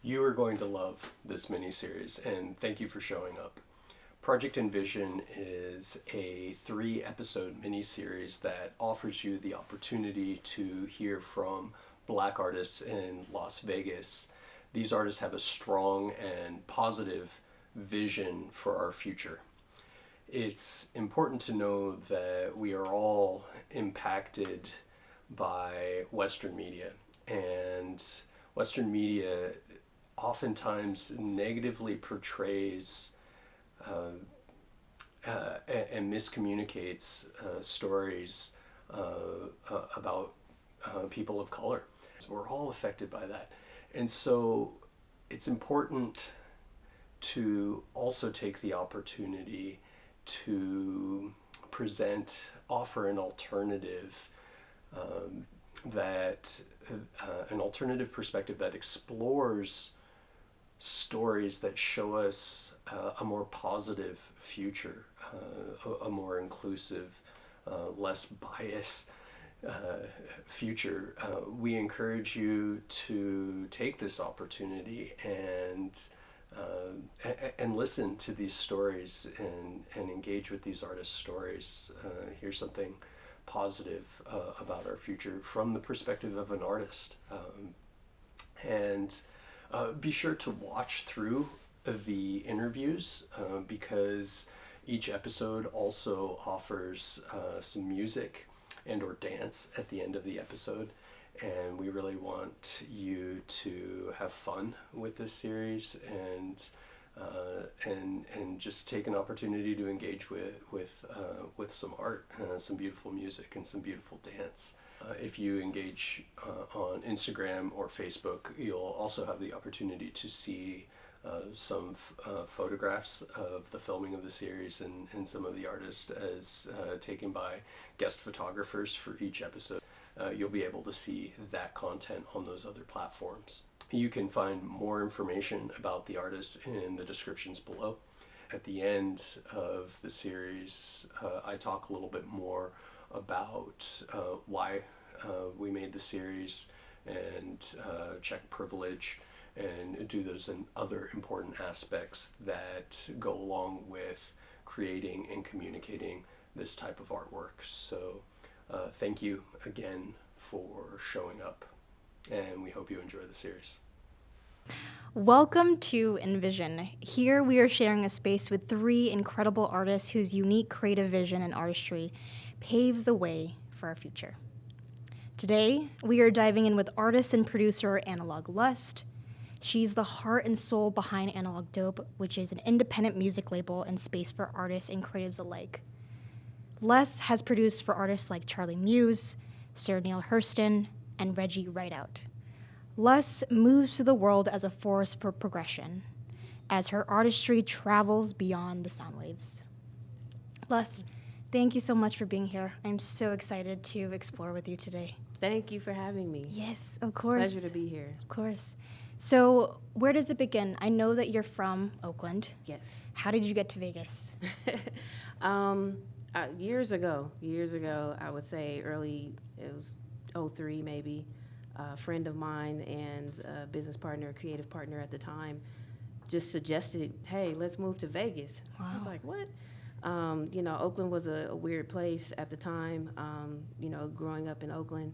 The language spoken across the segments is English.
You are going to love this miniseries, and thank you for showing up. Project Envision is a 3-episode miniseries that offers you the opportunity to hear from Black artists in Las Vegas. These artists have a strong and positive vision for our future. It's important to know that we are all impacted by Western media, and Western media oftentimes negatively portrays and miscommunicates stories about people of color. So we're all affected by that. And so it's important to also take the opportunity to offer an alternative an alternative perspective that explores stories that show us a more positive future, a more inclusive, less biased future. We encourage you to take this opportunity and listen to these stories and engage with these artists' stories. Hear something positive about our future from the perspective of an artist. And be sure to watch through the interviews because each episode also offers some music and or dance at the end of the episode. And we really want you to have fun with this series and just take an opportunity to engage with some art, some beautiful music, and some beautiful dance. If you engage on Instagram or Facebook, you'll also have the opportunity to see some photographs of the filming of the series and some of the artists as taken by guest photographers for each episode. You'll be able to see that content on those other platforms. You can find more information about the artists in the descriptions below. At the end of the series, I talk a little bit more about why we made the series and check privilege and do those and other important aspects that go along with creating and communicating this type of artwork. So thank you again for showing up, and we hope you enjoy the series. Welcome to Envision. Here we are sharing a space with 3 incredible artists whose unique creative vision and artistry paves the way for our future. Today, we are diving in with artist and producer Analog Lust. She's the heart and soul behind Analog Dope, which is an independent music label and space for artists and creatives alike. Les has produced for artists like Charlie Muse, Sarah Neil Hurston, and Reggie Rideout. Les moves through the world as a force for progression, as her artistry travels beyond the sound waves. Les, thank you so much for being here. I'm so excited to explore with you today. Thank you for having me. Yes, of course. Pleasure to be here. Of course. So, where does it begin? I know that you're from Oakland. Yes. How did you get to Vegas? Years ago, I would say it was '03 maybe. A friend of mine and a business partner, a creative partner at the time, just suggested, hey, let's move to Vegas. Wow. I was like, what? Oakland was a weird place at the time, growing up in Oakland.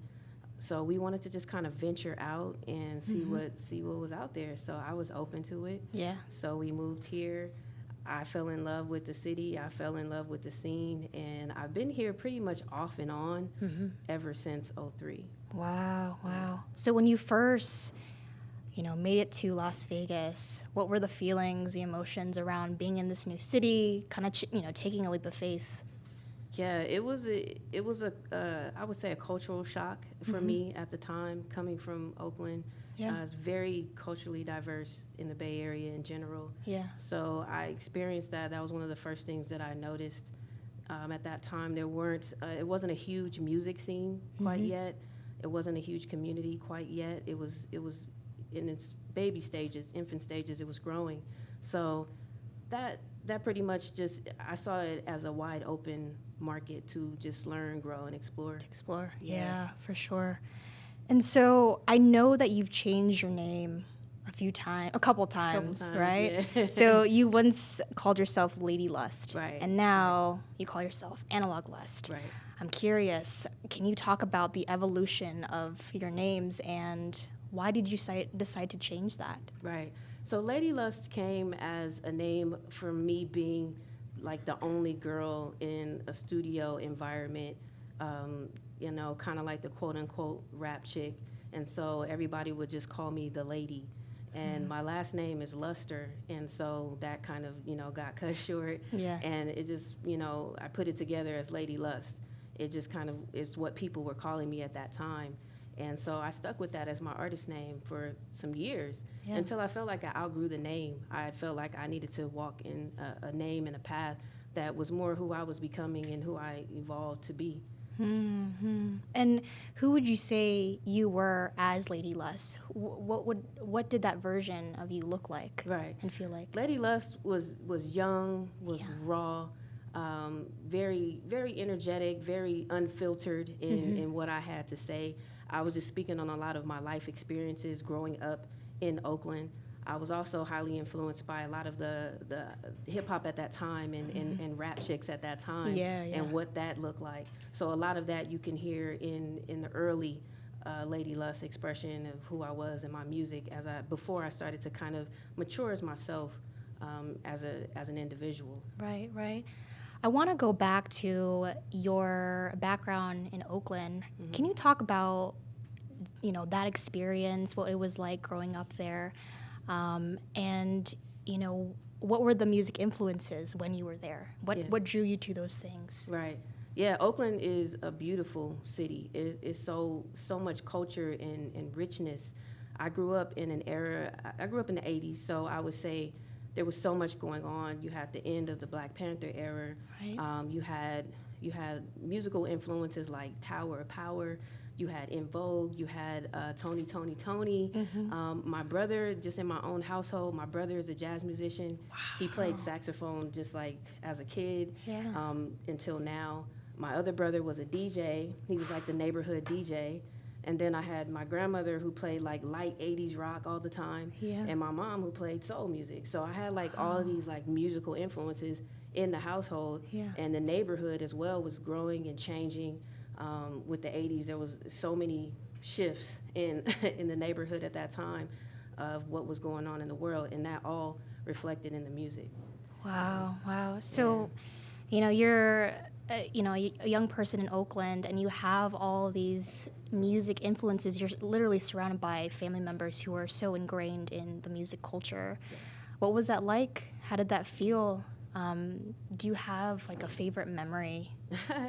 So we wanted to just kind of venture out and see what was out there. So I was open to it. Yeah. So we moved here. I fell in love with the city. I fell in love with the scene. And I've been here pretty much off and on ever since '03. Wow. So when you first, made it to Las Vegas, what were the feelings, the emotions around being in this new city, kind of, taking a leap of faith? Yeah, it was I would say a cultural shock for me at the time, coming from Oakland. Yeah. It's very culturally diverse in the Bay Area in general. Yeah. So I experienced that. That was one of the first things that I noticed. At that time, it wasn't a huge music scene quite yet. It wasn't a huge community quite yet. It was in its baby stages, infant stages. It was growing. So that pretty much I saw it as a wide open market to just learn, grow, and explore. Yeah, for sure. And so I know that you've changed your name a a couple times, right? Yeah. So you once called yourself Lady Lust, Right. and now you call yourself Analog Lust. Right. I'm curious, can you talk about the evolution of your names and why did you decide to change that? Right. So Lady Lust came as a name for me being like the only girl in a studio environment, kind of like the quote unquote rap chick. And so everybody would just call me the lady. And my last name is Luster. And so that kind of, got cut short. Yeah. And it just, I put it together as Lady Lust. It just kind of is what people were calling me at that time. And so I stuck with that as my artist name for some years until I felt like I outgrew the name. I felt like I needed to walk in a name and a path that was more who I was becoming and who I evolved to be. Mm-hmm. And who would you say you were as Lady Lust? What did that version of you look like? Right. And feel like? Lady Lust was young, was raw, very, very energetic, very unfiltered in what I had to say. I was just speaking on a lot of my life experiences growing up in Oakland. I was also highly influenced by a lot of the hip hop at that time and rap chicks at that time and what that looked like. So a lot of that you can hear in the early Lady Lust expression of who I was in my music before I started to kind of mature as myself as an individual. Right, right. I want to go back to your background in Oakland. Mm-hmm. Can you talk about, that experience, what it was like growing up there, and, what were the music influences when you were there? What drew you to those things? Right. Yeah, Oakland is a beautiful city. It's so much culture and richness. I grew up in an era, I grew up in the 80s, so I would say there was so much going on. You had the end of the Black Panther era. Right. You had musical influences like Tower of Power. You had In Vogue. You had Tony. Mm-hmm. My brother, just in my own household, my brother is a jazz musician. Wow. He played saxophone just like as a kid until now. My other brother was a DJ. He was like the neighborhood DJ. And then I had my grandmother who played like light 80s rock all the time, and my mom who played soul music. So I had like all of these like musical influences in the household, and the neighborhood as well was growing and changing. With the 80s, there was so many shifts in the neighborhood at that time of what was going on in the world, and that all reflected in the music. Wow. So, you're a young person in Oakland, and you have all these music influences. You're literally surrounded by family members who are so ingrained in the music culture. Yeah. What was that like? How did that feel? Do you have like a favorite memory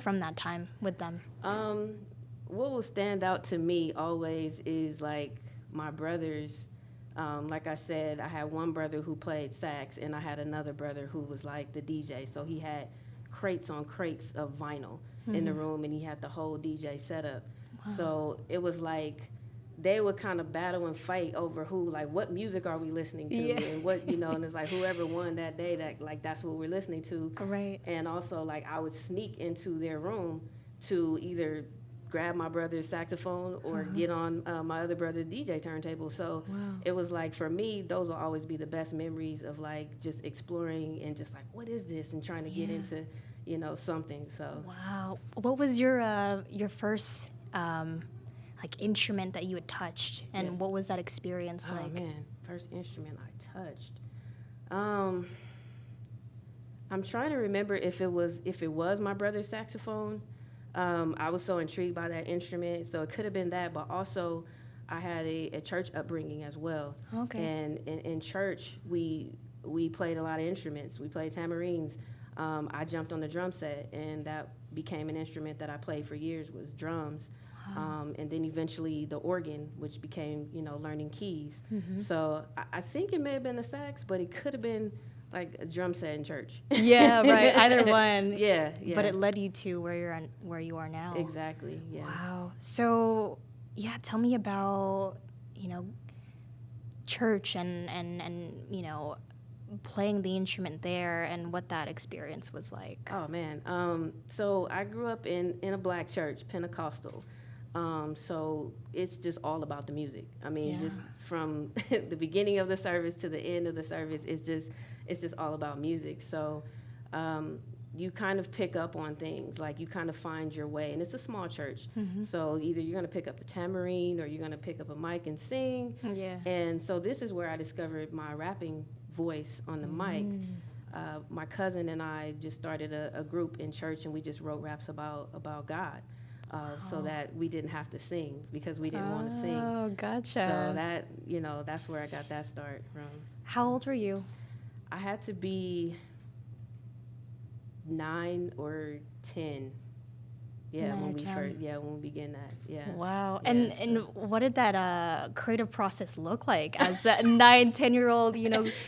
from that time with them? What will stand out to me always is like my brothers. Like I said, I had one brother who played sax, and I had another brother who was like the DJ. So he had crates on crates of vinyl in the room, and he had the whole DJ setup. Wow. So it was like they would kind of battle and fight over what music are we listening to, and what, and it's like whoever won that day, that's what we're listening to. Right. And also like I would sneak into their room to either grab my brother's saxophone or get on my other brother's DJ turntable. So it was like, for me, those will always be the best memories of like just exploring and just like, what is this? And trying to get into, something. So. Wow. What was your first instrument that you had touched, and what was that experience like? Oh man, first instrument I touched. I'm trying to remember if it was my brother's saxophone. I was so intrigued by that instrument, so it could have been that, but also I had a church upbringing as well. Okay. And in church, we played a lot of instruments. We played tambourines. I jumped on the drum set, and that became an instrument that I played for years, was drums. And then eventually the organ, which became, learning keys. Mm-hmm. So I think it may have been the sax, but it could have been like a drum set in church. Yeah, right. Either one. Yeah. But it led you to where you are now. Exactly. Yeah. Wow. So, tell me about, church and playing the instrument there and what that experience was like. Oh man. So I grew up in a black church, Pentecostal. So it's just all about the music. I mean, Yeah. just from the beginning of the service to the end of the service, it's just all about music. So you kind of pick up on things, like you kind of find your way. And it's a small church. So either you're going to pick up the tambourine or you're going to pick up a mic and sing. Yeah. And so this is where I discovered my rapping voice on the mic. My cousin and I just started a group in church, and we just wrote raps about God. So that we didn't have to sing because we didn't want to sing. Oh, gotcha. So that, that's where I got that start from. How old were you? I had to be 9 or 10. Yeah, 9 or when we 10. first, when we began that, yeah. Wow. Yeah, And what did that creative process look like as a 9, 10-year-old,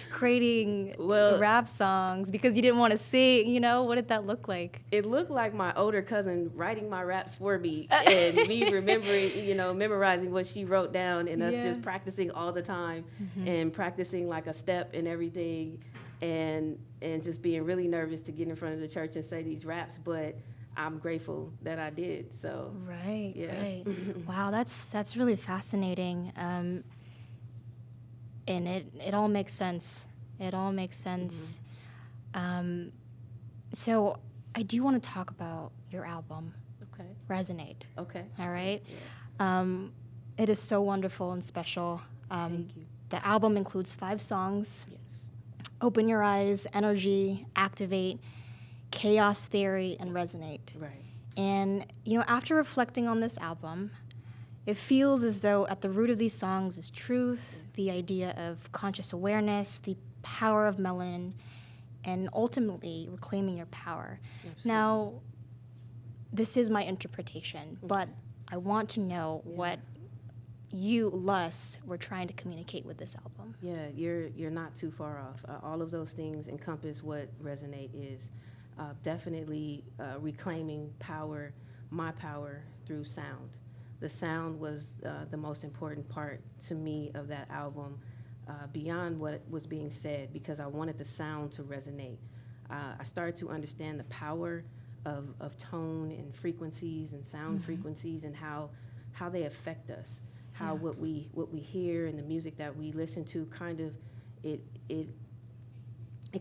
creating rap songs because you didn't want to sing, what did that look like? It looked like my older cousin writing my raps for me and me remembering, memorizing what she wrote down, and us just practicing all the time and practicing like a step and everything, and just being really nervous to get in front of the church and say these raps, but I'm grateful that I did. So Right. yeah. Wow, that's really fascinating. And it all makes sense. It all makes sense. So I do want to talk about your album, Okay. Resonate. Okay. All right. Yeah. It is so wonderful and special. Thank you. The album includes 5 songs: Yes. Open Your Eyes, Energy, Activate, Chaos Theory, and Resonate. Right. And, after reflecting on this album, it feels as though at the root of these songs is truth, the idea of conscious awareness, the power of melanin, and ultimately reclaiming your power. Absolutely. Now, this is my interpretation, but I want to know what you, Lus, were trying to communicate with this album. Yeah, you're not too far off. All of those things encompass what Resonate is. Definitely reclaiming power, my power, through sound. The sound was the most important part to me of that album, beyond what was being said, because I wanted the sound to resonate. I started to understand the power of tone and frequencies and sound frequencies, and how they affect us, how what we hear and the music that we listen to kind of it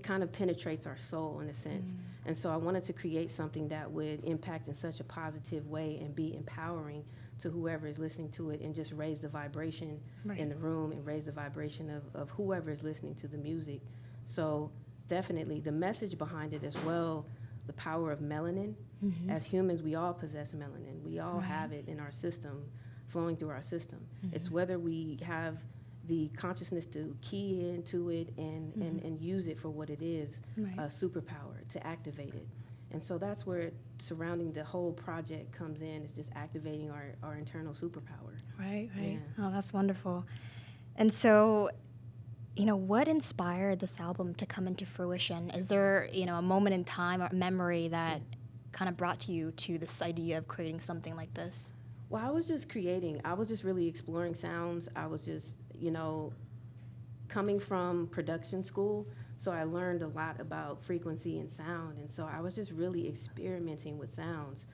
kind of penetrates our soul in a sense. And so I wanted to create something that would impact in such a positive way and be empowering to whoever is listening to it, and just raise the vibration in the room and raise the vibration of whoever is listening to the music. So definitely the message behind it as well, the power of melanin. As humans, we all possess melanin. We all have it in our system, flowing through our system. It's whether we have the consciousness to key into it and use it for what it is, a superpower, to activate it. And so that's where surrounding the whole project comes in, is just activating our internal superpower. Right. Yeah. Oh, that's wonderful. And so, what inspired this album to come into fruition? Is there, a moment in time or memory that kind of brought you to this idea of creating something like this? Well, I was just creating. I was just really exploring sounds. I was just, coming from production school, so I learned a lot about frequency and sound, and so I was just really experimenting with sounds.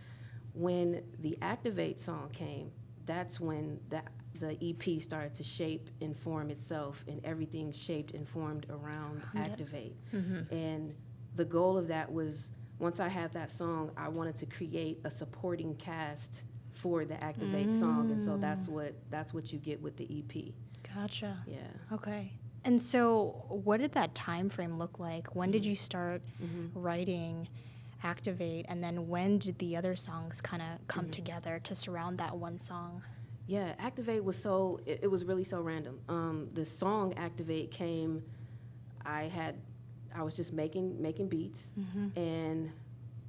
When the Activate song came, that's when the EP started to shape and form itself, and everything shaped and formed around Activate. And the goal of that was, once I had that song, I wanted to create a supporting cast for the Activate song, and so that's what you get with the EP. Gotcha. Yeah. Okay. And so what did that time frame look like? When did you start writing Activate, and then when did the other songs kind of come together to surround that one song? Yeah, Activate was it was really so random. The song Activate came, I was just making beats, and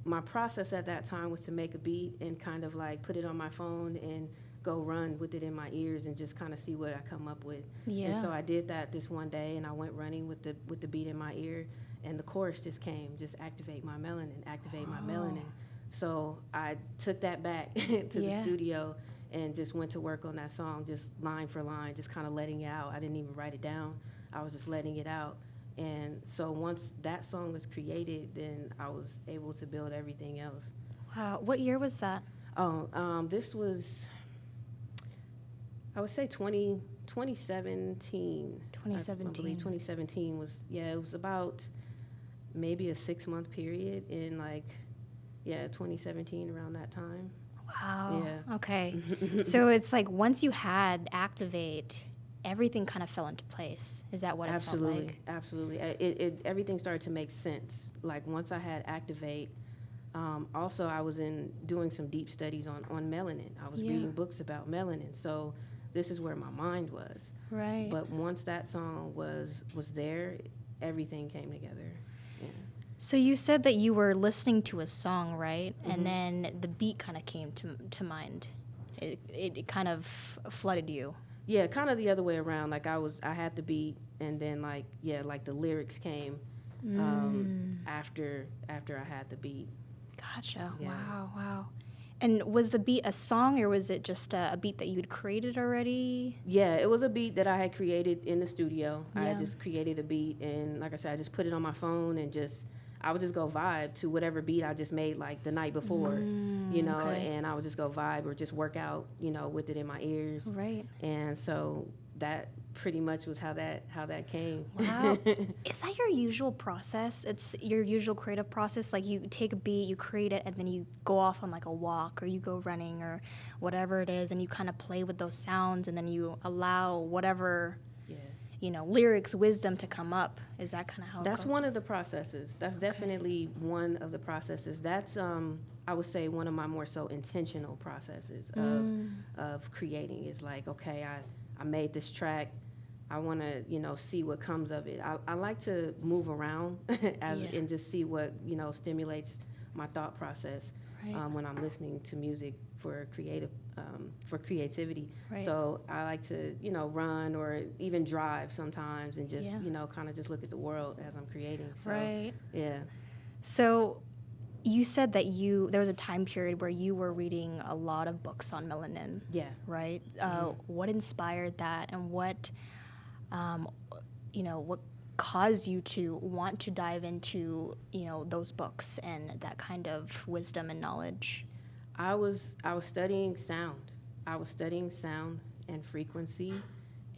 my process at that time was to make a beat and kind of like put it on my phone and go run with it in my ears and just kind of see what I come up with. Yeah. And so I did that this one day, and I went running with the beat in my ear, and the chorus just came, just activate my melanin, activate my melanin. So I took that back to the studio and just went to work on that song, just line for line, just kind of letting it out. I didn't even write it down. I was just letting it out. And so once that song was created, then I was able to build everything else. Wow. What year was that? This was I would say 2017. 2017. I believe 2017 was, yeah, it was about maybe a 6-month period in like, yeah, 2017 around that time. Wow. Yeah. Okay. So it's like once you had Activate, everything kind of fell into place. Is that what it felt like? Absolutely. Everything started to make sense. Like once I had Activate, also I was doing some deep studies on melanin. I was reading books about melanin. So this is where my mind was. Right. But once that song was there, everything came together. Yeah. So you said that you were listening to a song, right? And then the beat kind of came to mind. It kind of flooded you. Yeah, kind of the other way around. Like I had the beat, and then like the lyrics came after I had the beat. Gotcha. Yeah. Wow. And was the beat a song, or was it just a beat that you had created already? Yeah, it was a beat that I had created in the studio. I Yeah. had just created a beat, and like I said, I just put it on my phone and I would just go vibe to whatever beat I just made like the night before, Okay. and I would just go vibe or just work out, with it in my ears. Right. And so that pretty much was how that came. Wow. Is that your usual process? It's your usual creative process? Like you take a beat, you create it, and then you go off on like a walk or you go running or whatever it is, and you kind of play with those sounds, and then you allow whatever, lyrics, wisdom to come up. Is that kind of how it That's goes? one of the processes. That's definitely one of the processes. That's I would say one of my more so intentional processes of creating. Is like, okay, I made this track. I want to, see what comes of it. I like to move around and just see what, stimulates my thought process when I'm listening to music for creativity. Right. So I like to, run or even drive sometimes and just, kind of just look at the world as I'm creating. So, Right. Yeah. So you said that there was a time period where you were reading a lot of books on melanin. Yeah. Right? What inspired that, and what caused you to want to dive into, those books and that kind of wisdom and knowledge? I was studying sound. I was studying sound and frequency,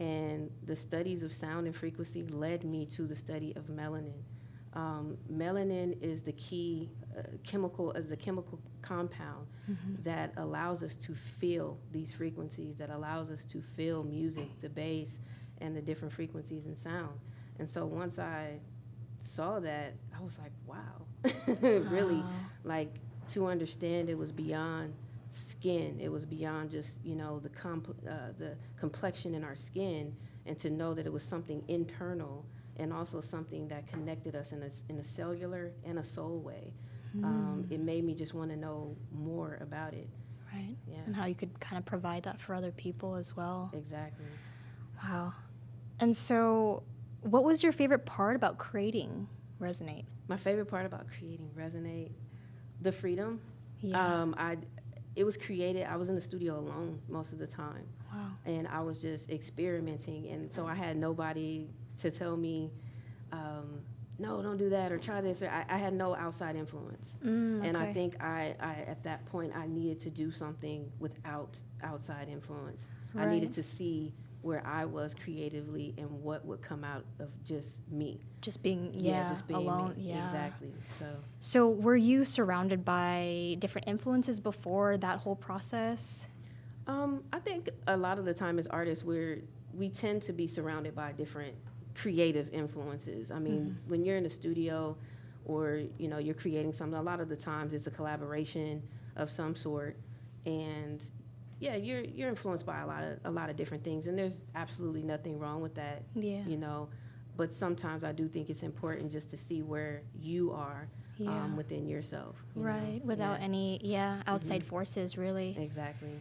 and the studies of sound and frequency led me to the study of melanin. Melanin is the key chemical compound that allows us to feel these frequencies, that allows us to feel music, the bass, and the different frequencies in sound. And so once I saw that, I was like, wow. Really, like, to understand it was beyond skin. It was beyond just, the complexion in our skin, and to know that it was something internal and also something that connected us in a cellular and a soul way. It made me just want to know more about it. Right. Yeah. And how you could kind of provide that for other people as well. Exactly. Wow. And so what was your favorite part about creating Resonate? My favorite part about creating Resonate, the freedom. Yeah. It was created, I was in the studio alone most of the time. Wow. And I was just experimenting, and so I had nobody to tell me, no, don't do that, or try this. Or I had no outside influence. And I think I at that point, I needed to do something without outside influence. Right. I needed to see where I was creatively and what would come out of just me. Just being, Just being alone. me. Yeah. Exactly. So were you surrounded by different influences before that whole process? I think a lot of the time as artists, we tend to be surrounded by different creative influences. I mean, when you're in the studio or, you're creating something, a lot of the times it's a collaboration of some sort. And yeah, you're influenced by a lot of different things, and there's absolutely nothing wrong with that. Yeah. But sometimes I do think it's important just to see where you are within yourself. Right. Without any outside forces, really. Exactly.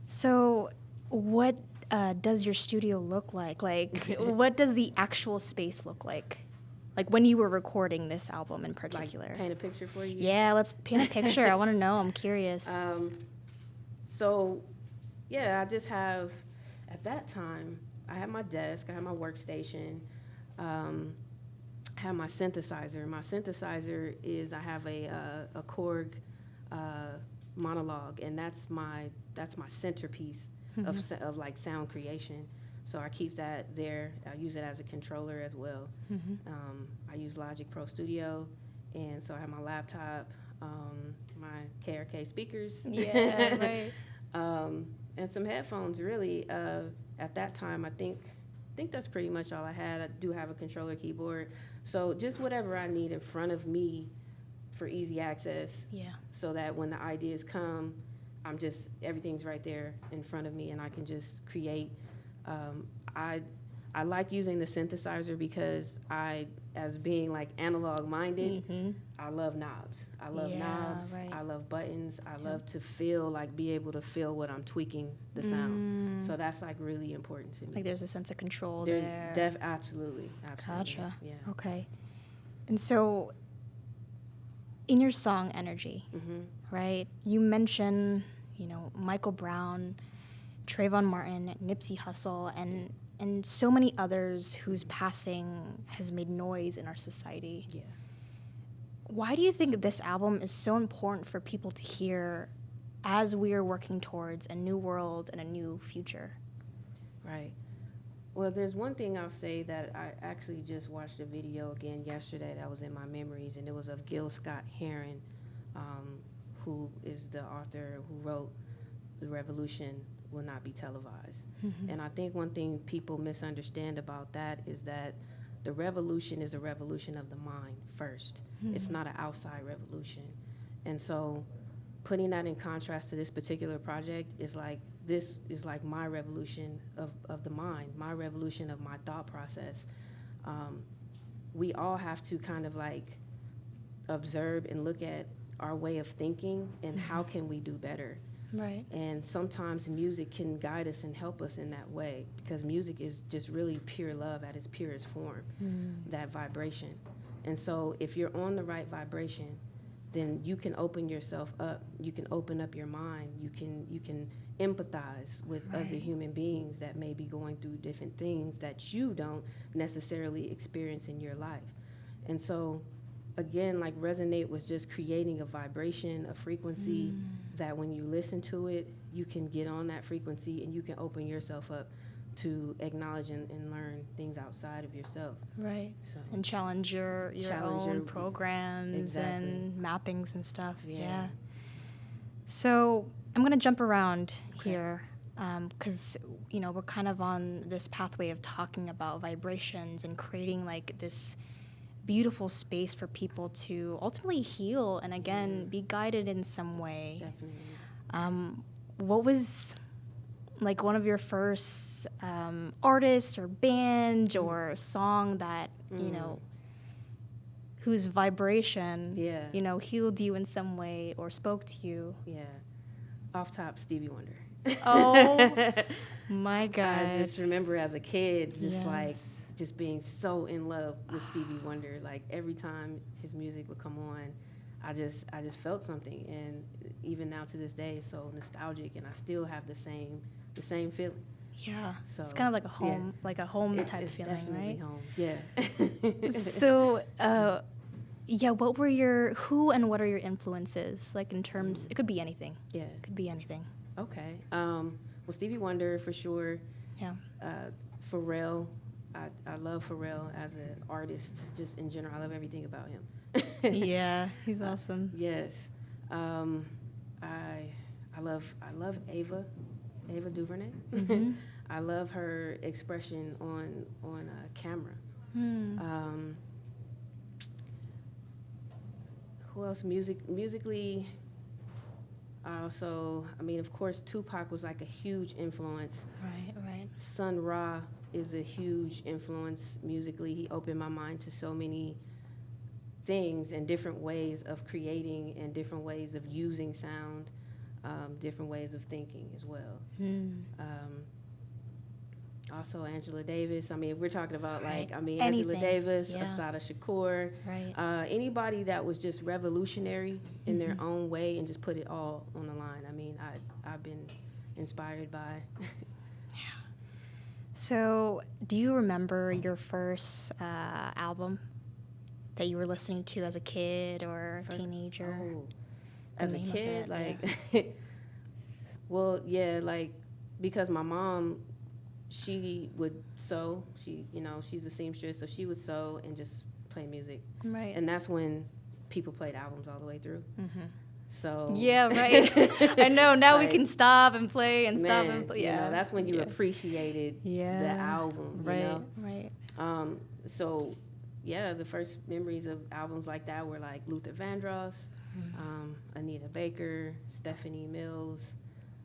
So what does your studio look like? Like, what does the actual space look like? Like when you were recording this album in particular? Like paint a picture for you? Yeah, let's paint a picture. I want to know. I'm curious. So, yeah, I just have, at that time, I had my desk, I had my workstation, I had my synthesizer. My synthesizer is, I have a Korg monologue, and that's my centerpiece. of like sound creation. So I keep that there. I use it as a controller as well. I use Logic Pro Studio, and so I have my laptop, my KRK speakers, Yeah, right. and some headphones. Really, at that time, I think that's pretty much all I had. I do have a controller keyboard, so just whatever I need in front of me for easy access. Yeah. So that when the ideas come, everything's right there in front of me, and I can just create. I like using the synthesizer because as being like analog minded, I love knobs. I love knobs. Right. I love buttons. I love to be able to feel what I'm tweaking the sound. So that's like really important to me. Like there's a sense of control there. Absolutely. Gotcha. Yeah. Okay. And so in your song Energy, right, you mention, Michael Brown, Trayvon Martin, Nipsey Hussle, and so many others whose passing has made noise in our society. Yeah. Why do you think this album is so important for people to hear as we are working towards a new world and a new future? Right. Well, there's one thing I'll say that I actually just watched a video again yesterday that was in my memories, and it was of Gil Scott-Heron, who is the author who wrote The Revolution Will Not Be Televised. And I think one thing people misunderstand about that is that the revolution is a revolution of the mind first. It's not an outside revolution. And so putting that in contrast to this particular project is like, this is like my revolution of the mind, my revolution of my thought process. We all have to kind of like observe and look at our way of thinking and how can we do better. Right. And sometimes music can guide us and help us in that way, because music is just really pure love at its purest form, that vibration. And so if you're on the right vibration, then you can open yourself up. You can open up your mind. You can empathize with other human beings that may be going through different things that you don't necessarily experience in your life. And so again, like Resonate was just creating a vibration, a frequency that when you listen to it, you can get on that frequency and you can open yourself up to acknowledge and learn things outside of yourself. Right. So, and challenge your own programs and mappings and stuff. Yeah. So I'm going to jump around here because, we're kind of on this pathway of talking about vibrations and creating like this beautiful space for people to ultimately heal and again be guided in some way. Definitely. What was like one of your first artists or band or song that whose vibration healed you in some way or spoke to you? Yeah. Off top, Stevie Wonder. Oh my God. I just remember as a kid just being so in love with Stevie Wonder. Like every time his music would come on, I just felt something, and even now to this day, it's so nostalgic, and I still have the same feeling. Yeah, so it's kind of like a home, type it's feeling, definitely right? Home. Yeah. So, what were who and what are your influences? Like in terms, it could be anything. Yeah, it could be anything. Okay. Well, Stevie Wonder for sure. Yeah. Pharrell. I love Pharrell as an artist, just in general. I love everything about him. Yeah, he's awesome. Yes. I love Ava DuVernay. I love her expression on camera. Who else? Musically, also, of course, Tupac was like a huge influence. Right. Sun Ra is a huge influence musically. He opened my mind to so many things and different ways of creating and different ways of using sound, different ways of thinking as well. Also Angela Davis. We're talking about Angela Davis, Asada Shakur. Right. Anybody that was just revolutionary in their own way and just put it all on the line. I've been inspired by. So, do you remember your first album that you were listening to as a kid or teenager? Oh, as a kid, well, yeah, like because my mom, she would sew. She, you know, she's a seamstress, so she would sew and just play music. Right. And that's when people played albums all the way through. Mm-hmm. So Yeah, right. I know. Now we like, can stop and play and stop man, and play. you Yeah. know, that's when you appreciated the album. Right. You know? Right. So yeah, the first memories of albums like that were like Luther Vandross, Anita Baker, Stephanie Mills,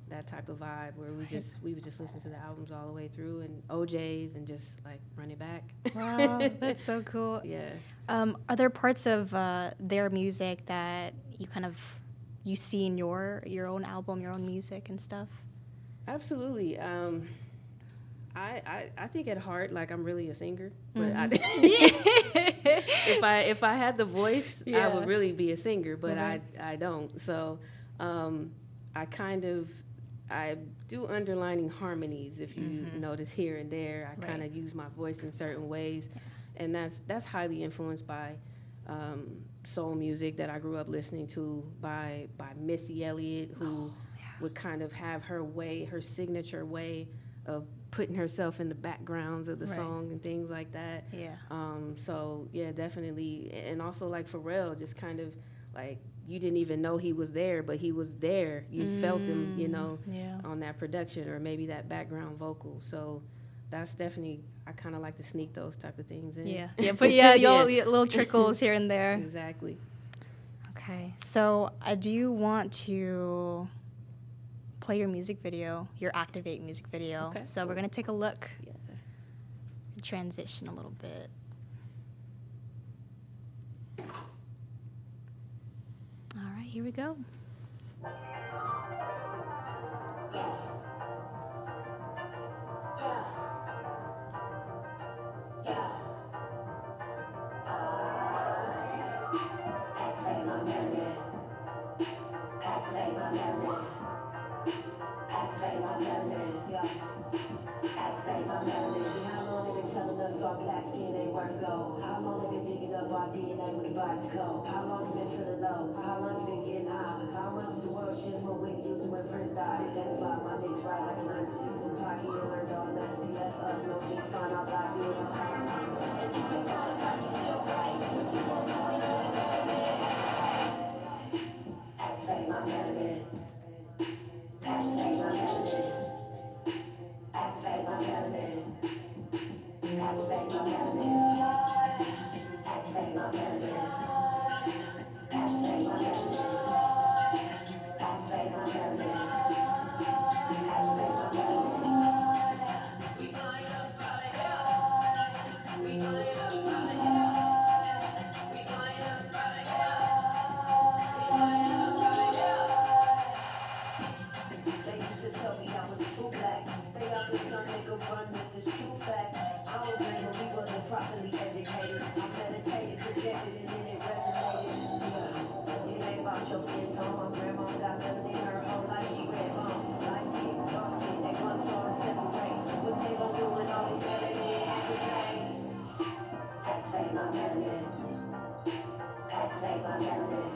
that type of vibe where we would just listen to the albums all the way through, and OJ's, and just like run it back. Wow, that's so cool. Yeah. Are there parts of their music that you see in your own album, your own music and stuff? Absolutely. I think at heart, like, I'm really a singer, but if I had the voice, I would really be a singer, but I don't. So I do underlining harmonies, if you notice here and there. I kind of use my voice in certain ways, and that's highly influenced by soul music that I grew up listening to, by Missy Elliott, who would kind of have her signature way of putting herself in the backgrounds of the song and things like that. Yeah. So yeah, definitely. And also like Pharrell, just kind of like, you didn't even know he was there, but he was there. You felt him, you know, on that production, or maybe that background vocal. So that's definitely, I kind of like to sneak those type of things in. Yeah. Yeah. But yeah, little trickles here and there. Exactly. Okay. So I do want to play your music video, your Activate music video. Okay, so cool. We're going to take a look. Yeah. Transition a little bit. All right, here we go. Activate my melody. Activate my melody. Activate my melody. Yeah. Activate my melody. How long they been telling us our black skin ain't worth gold? How long they been digging up our DNA when the body's cold? How long you been feeling low? How long you been getting high? How much did the world shift from when you used to when Prince died? It's 85, my niggas right like it's 90 season. Parky and learned all the lessons he left us. No drink, find our bodies in the house. And you can call it like you still right, but you won't know it. Activate my melody. Activate my melody. Activate my melody. Activate my melody. Activate my melody. Activate my melody. Activate my melody. Activate my melody. We flying up out of here. We flying up out of here. We flying up out of here. We flying up out of here. They used to tell me I was too black. Stay out the sun, nigga, run, this is true facts. I don't blame them, we wasn't properly educated. I meditated, projected, and then it resonated. Yeah, it ain't about your skin tone. My grandma got melanin her whole life, she red bone. Light skin, dark skin, they want saw and separate. What they gon' do when all this melanin activate? Activate my melanin. Activate my melanin.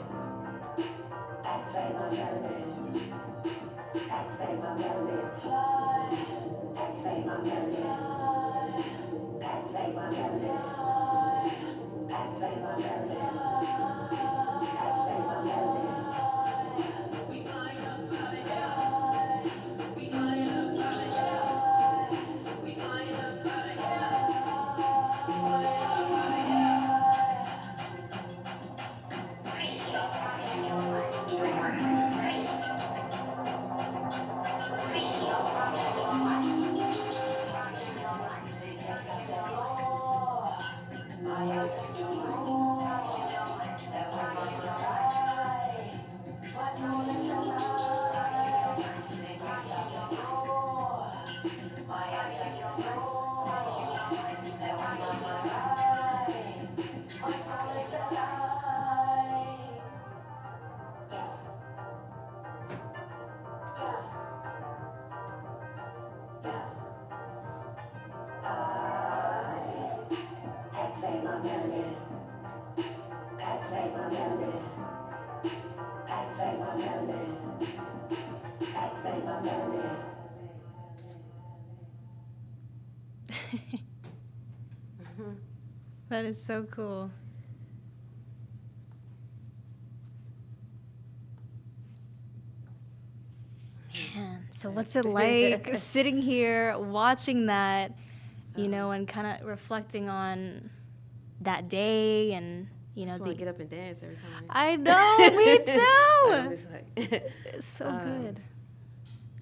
Activate my melanin. Activate my melody. Activate my melody. Activate my melody. Activate my melody. Activate my melody. We flying up out of here. We flying up out of here. We flying up out of here. We flying up out of here. My ancestors know. That is so cool. Man, so what's it like sitting here watching that, and kind of reflecting on that day and, I just want to get up and dance every time. I know, me too. I'm just like, It's so good.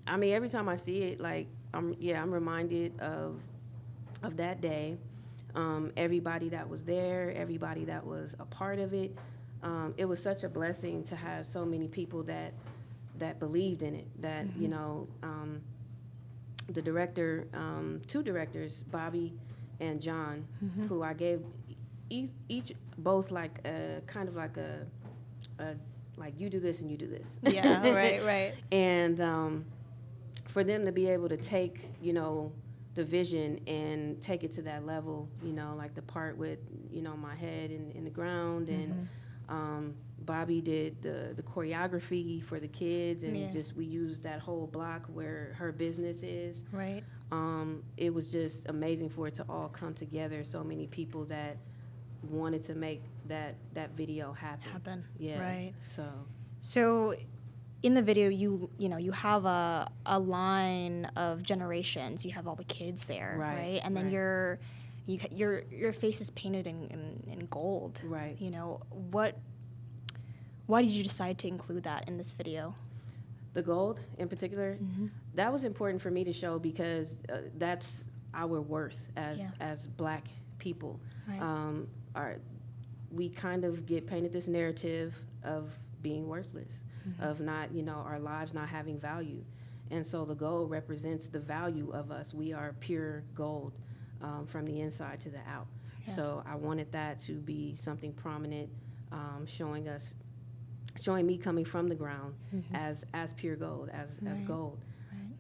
I mean, every time I see it, like, I'm reminded of that day. Everybody that was there, everybody that was a part of it. It was such a blessing to have so many people that believed in it. That the director, two directors, Bobby and John, who I gave each both like a kind of like a like, you do this and you do this. Yeah, right. And for them to be able to take, the vision and take it to that level, like the part with, my head in the ground, and Bobby did the choreography for the kids, and just we used that whole block where her business is. Right. It was just amazing for it to all come together. So many people that wanted to make that video happen. Yeah. Right. So in the video, you have a line of generations. You have all the kids there, right? And then your face is painted in gold. Right. Why did you decide to include that in this video? The gold in particular, that was important for me to show because that's our worth as Black people. Right. We kind of get painted this narrative of being worthless, of not, our lives not having value. And so the gold represents the value of us. We are pure gold from the inside to the out. Yeah. So I wanted that to be something prominent, showing me coming from the ground as pure gold, as gold. Right.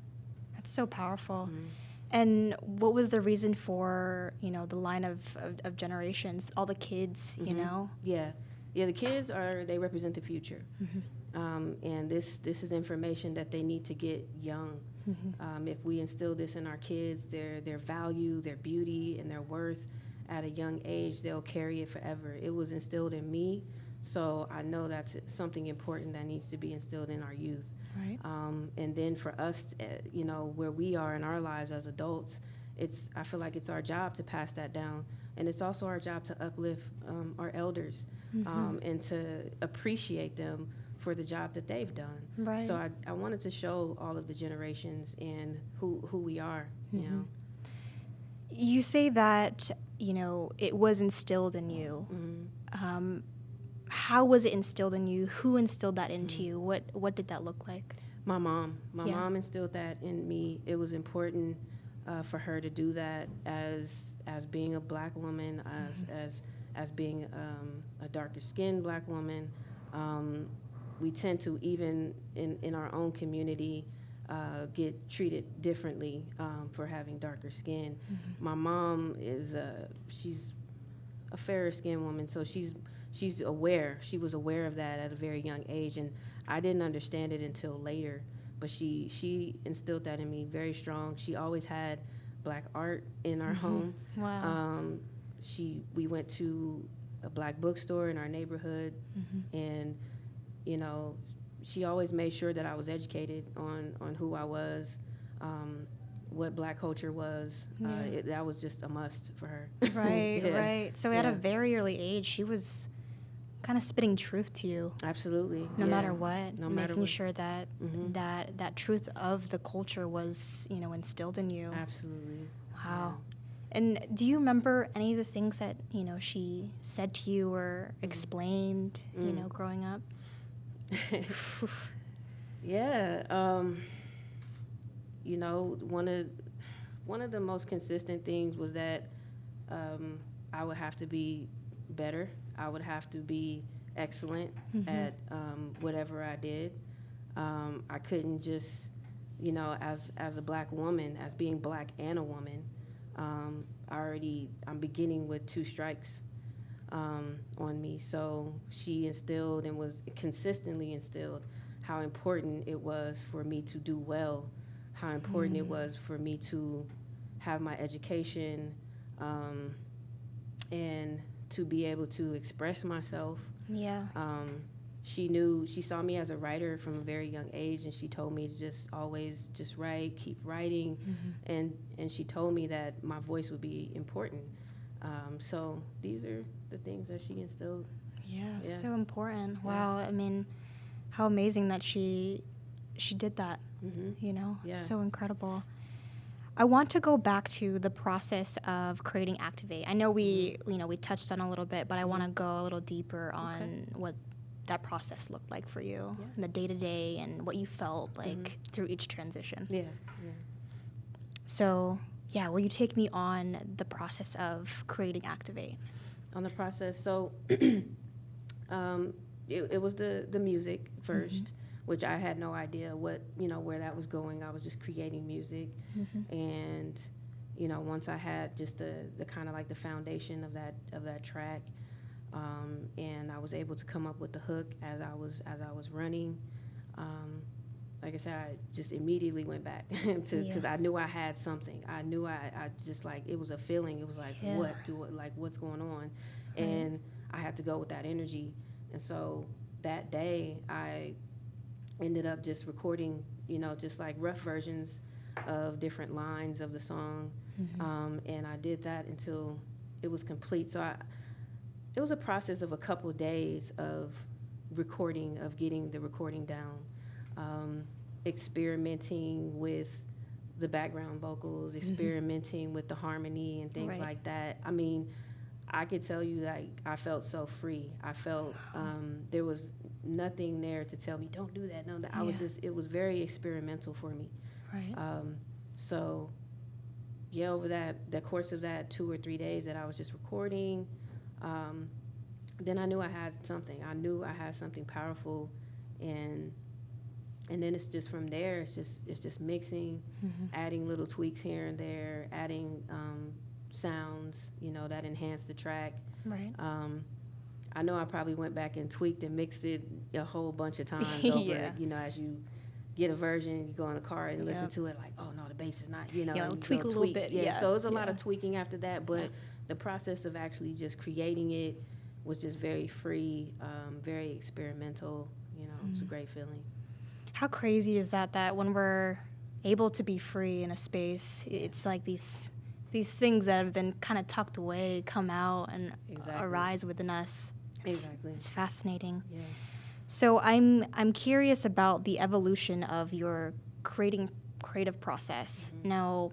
That's so powerful. And what was the reason for, the line of generations, all the kids, Yeah, the kids they represent the future. And this is information that they need to get young. If we instill this in our kids, their value, their beauty, and their worth at a young age, they'll carry it forever. It was instilled in me, so I know that's something important that needs to be instilled in our youth. Right. And then for us, where we are in our lives as adults, I feel like it's our job to pass that down. And it's also our job to uplift our elders and to appreciate them for the job that they've done. Right. So I wanted to show all of the generations and who we are, You say that, it was instilled in you. How was it instilled in you? Who instilled that into you? What did that look like? My mom. My mom instilled that in me. It was important for her to do that as being a Black woman, as being a darker skinned Black woman. We tend to, even in our own community, get treated differently for having darker skin. My mom she's a fairer skinned woman, so she's aware. She was aware of that at a very young age, and I didn't understand it until later. But she instilled that in me very strong. She always had Black art in our home. Wow. We went to a Black bookstore in our neighborhood, and she always made sure that I was educated on who I was, what Black culture was. That was just a must for her. Right, right. So at a very early age, she was kind of spitting truth to you. Absolutely. No matter what. No matter making what. sure that that truth of the culture was, instilled in you. Absolutely. Wow. And do you remember any of the things that, she said to you or explained, growing up? Yeah. One of the most consistent things was that I would have to be better. I would have to be excellent at whatever I did. I couldn't just, as a Black woman, as being Black and a woman, I'm beginning with 2 strikes on me. So she instilled and was consistently instilled how important it was for me to do well, how important it was for me to have my education, and to be able to express myself. Yeah. She saw me as a writer from a very young age, and she told me to just always just write, keep writing, and she told me that my voice would be important. So these are the things that she instilled. Yeah, Yeah. so important. Yeah. Wow. I mean, how amazing that she did that. You know, Yeah. so incredible. I want to go back to the process of creating Activate. I know we touched on a little bit, but I want to go a little deeper on what that process looked like for you, Yeah. and the day to day, and what you felt like through each transition. Yeah. So, yeah, will you take me on the process of creating Activate? On the process, so it was the music first, which I had no idea where that was going. I was just creating music, and once I had just the kind of like the foundation of that track, and I was able to come up with the hook as I was running. Like I said, I just immediately went back to, because I knew I had something. I knew I just, like, it was a feeling. It was like, what's going on? And I had to go with that energy. And so that day I ended up just recording, just like rough versions of different lines of the song. And I did that until it was complete. So it was a process of a couple of days of recording, of getting the recording down. Experimenting with the background vocals, experimenting with the harmony and things like that. I mean, I could tell you, like, I felt so free. I felt there was nothing there to tell me, don't do that. No, I was just, it was very experimental for me. Right. So, yeah, over the course of that 2 or 3 days that I was just recording, then I knew I had something. I knew I had something powerful, and then it's just from there. It's just mixing, adding little tweaks here and there, adding sounds, that enhance the track. Right. I know I probably went back and tweaked and mixed it a whole bunch of times over it. As you get a version, you go in the car and listen to it, like, oh no, the bass is not, you tweak a little bit. Yeah. So it was a lot of tweaking after that, but the process of actually just creating it was just very free, very experimental. It was a great feeling. How crazy is that when we're able to be free in a space, it's like these things that have been kind of tucked away come out and arise within us. It's fascinating. Yeah. So I'm curious about the evolution of your creative process. Now,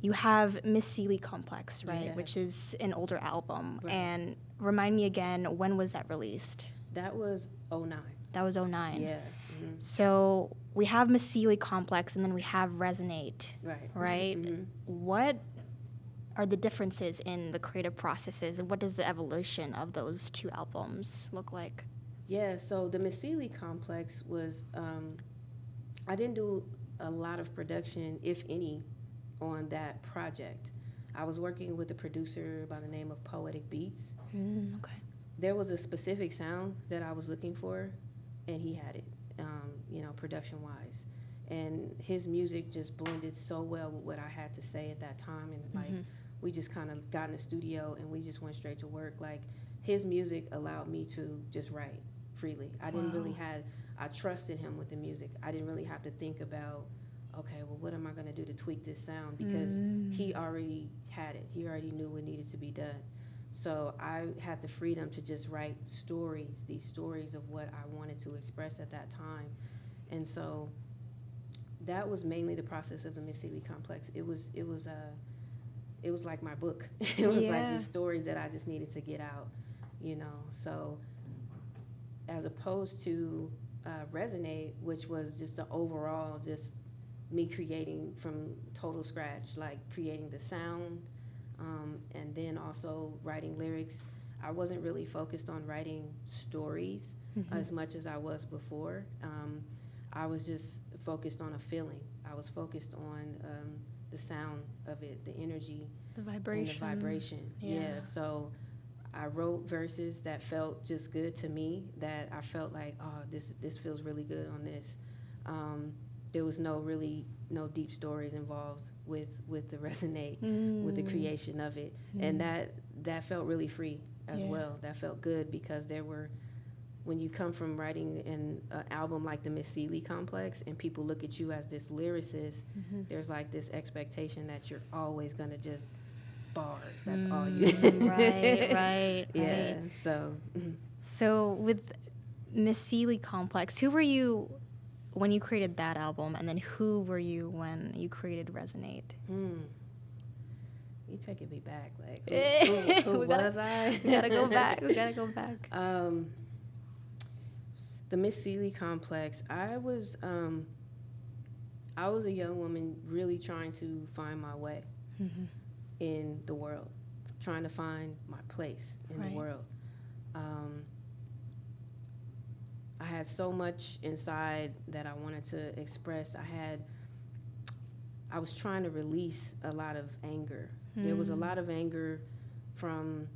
you have Miss Seeley Complex, right? Which is an older album. Right. And remind me again, when was that released? That was 2009. That was 2009. Yeah. So we have Miss Seeley Complex, and then we have Resonate. Right? What are the differences in the creative processes, and what does the evolution of those two albums look like? Yeah, so the Miss Seeley Complex was, I didn't do a lot of production, if any, on that project. I was working with a producer by the name of Poetic Beats. Okay. There was a specific sound that I was looking for, and he had it, production-wise. And his music just blended so well with what I had to say at that time. And, like, we just kind of got in the studio, and we just went straight to work. Like, his music allowed me to just write freely. I didn't really I trusted him with the music. I didn't really have to think about, okay, well, what am I going to do to tweak this sound? Because he already had it. He already knew what needed to be done. So I had the freedom to just write these stories of what I wanted to express at that time. And so that was mainly the process of the Miss Seeley Complex. It was like my book. It was like the stories that I just needed to get out, So as opposed to Resonate, which was just an overall, just me creating from total scratch, like creating the sound, and then also writing lyrics. I wasn't really focused on writing stories as much as I was before. I was just focused on a feeling. I was focused on the sound of it, the energy, the vibration. And the vibration. Yeah. So I wrote verses that felt just good to me, that I felt like, oh, this feels really good on this. there was no deep stories involved with the Resonate, with the creation of it. And that felt really free as well. That felt good because when you come from writing an album like the Miss Seeley Complex and people look at you as this lyricist, there's like this expectation that you're always going to just bars. That's all you. Right. Yeah. Right. So with Miss Seeley Complex, who were you when you created that album, and then who were you when you created Resonate? You taking me back, like who was I? We gotta go back. The Miss Seeley Complex. I was a young woman really trying to find my way in the world, trying to find my place in the world. I had so much inside that I wanted to express. I was trying to release a lot of anger. There was a lot of anger from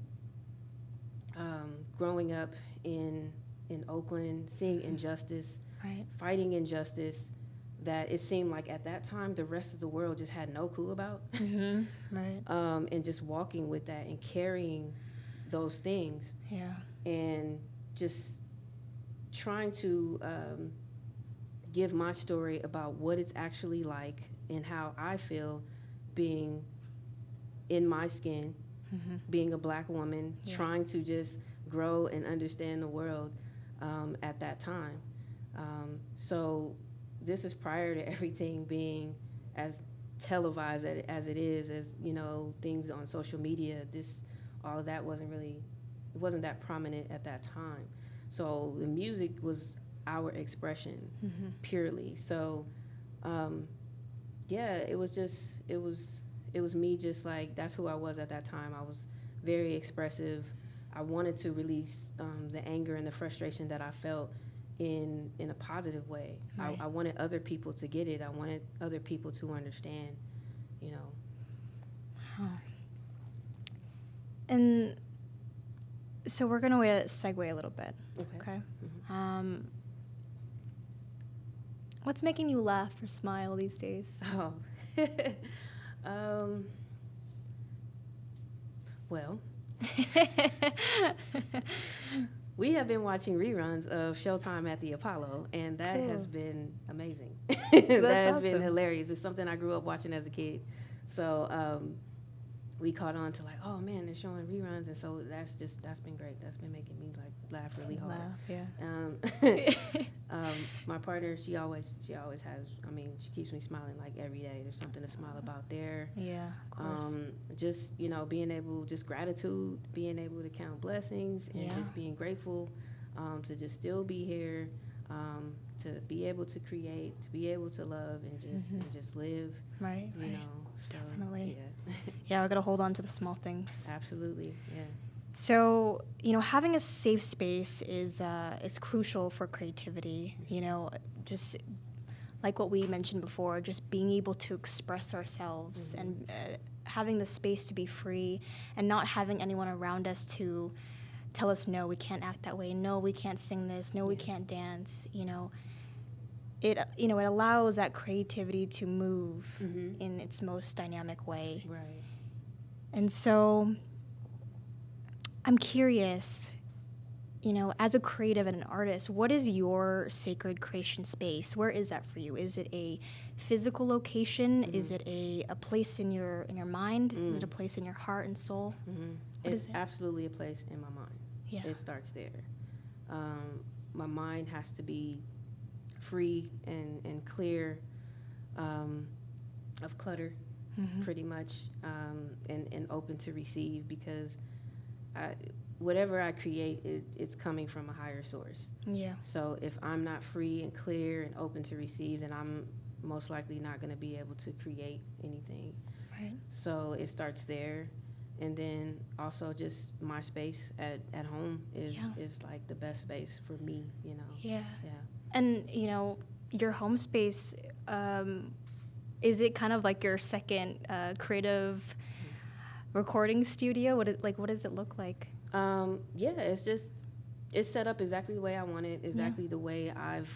growing up in Oakland, seeing injustice, fighting injustice that it seemed like at that time the rest of the world just had no clue about. And just walking with that and carrying those things. And just trying to give my story about what it's actually like and how I feel being in my skin, being a Black woman, trying to just grow and understand the world at that time. So this is prior to everything being as televised as it is, as things on social media. All of that wasn't that prominent at that time. So the music was our expression purely. So it was me, just like, that's who I was at that time. I was very expressive. I wanted to release the anger and the frustration that I felt in a positive way. I wanted other people to get it. I wanted other people to understand, And so we're going to segue a little bit. Okay. What's making you laugh or smile these days? Well, we have been watching reruns of Showtime at the Apollo, and that has been amazing. That has been hilarious. It's something I grew up watching as a kid. So we caught on to, like, oh man, they're showing reruns, and so that's been great. That's been making me like laugh really hard. My partner, she always has. I mean, she keeps me smiling like every day. There's something to smile about there. Yeah, of course. Just being able, just gratitude, being able to count blessings, and just being grateful to just still be here, to be able to create, to be able to love, and just live. Right. So, definitely. Yeah, I gotta hold on to the small things. Absolutely. Yeah. So, having a safe space is crucial for creativity. Just like what we mentioned before, just being able to express ourselves and having the space to be free, and not having anyone around us to tell us, no, we can't act that way. No, we can't sing this. No, we can't dance. It allows that creativity to move in its most dynamic way. Right. And so I'm curious, as a creative and an artist, what is your sacred creation space? Where is that for you? Is it a physical location? Is it a place in your mind? Is it a place in your heart and soul? It's absolutely a place in my mind. Yeah. It starts there. My mind has to be free and clear of clutter, pretty much, and open to receive, because whatever I create, it's coming from a higher source. Yeah. So if I'm not free and clear and open to receive, then I'm most likely not going to be able to create anything. Right. So it starts there. And then also just my space at home is like the best space for me, Yeah. Yeah. And, your home space, is it kind of like your second creative recording studio? What does it look like? It's set up exactly the way I want it, exactly the way I've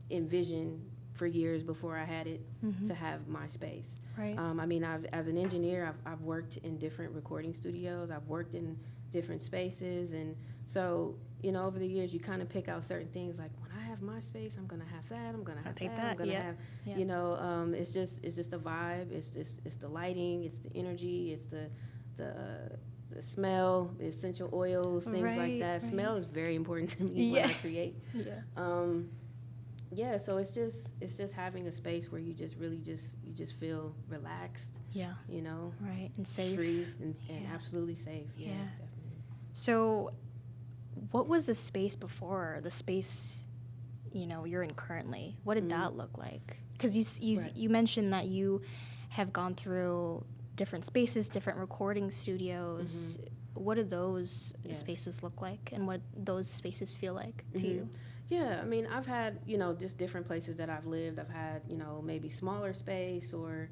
envisioned for years before I had it to have my space. Right. I mean, as an engineer, I've worked in different recording studios. I've worked in different spaces, and so over the years, you kind of pick out certain things like, when I have my space, I'm gonna have that. I'm gonna have that. I'm gonna have, it's just a vibe. It's the lighting. It's the energy. It's the smell, the essential oils, things like that. Right. Smell is very important to me when I create. So it's just having a space where you just really just feel relaxed. Yeah. Right. And safe. Free and absolutely safe. Yeah, definitely. So what was the space before the space, you're in currently? What did that look like? Because you mentioned that you have gone through different spaces, different recording studios. What do those spaces look like, and what those spaces feel like to you? Yeah, I mean, I've had, just different places that I've lived. I've had, maybe smaller space or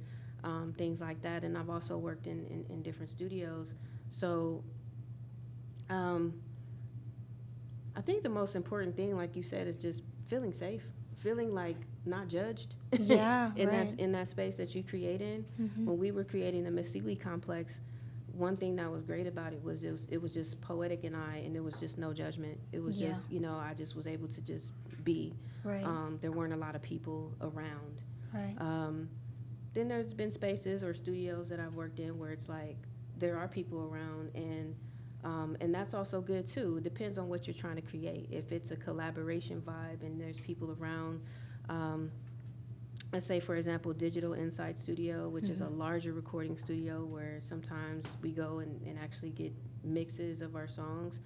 things like that, and I've also worked in different studios. So I think the most important thing, like you said, is just feeling safe, feeling like not judged. Yeah, in that space that you create in. When we were creating the Miss Seeley complex, one thing that was great about it was it was just poetic and there was just no judgment. It was just, I just was able to just be. Right. There weren't a lot of people around. Right. Then there's been spaces or studios that I've worked in where it's like there are people around, and that's also good too. It depends on what you're trying to create. If it's a collaboration vibe and there's people around, let's say, for example, Digital Insight Studio, which is a larger recording studio where sometimes we go and actually get mixes of our songs.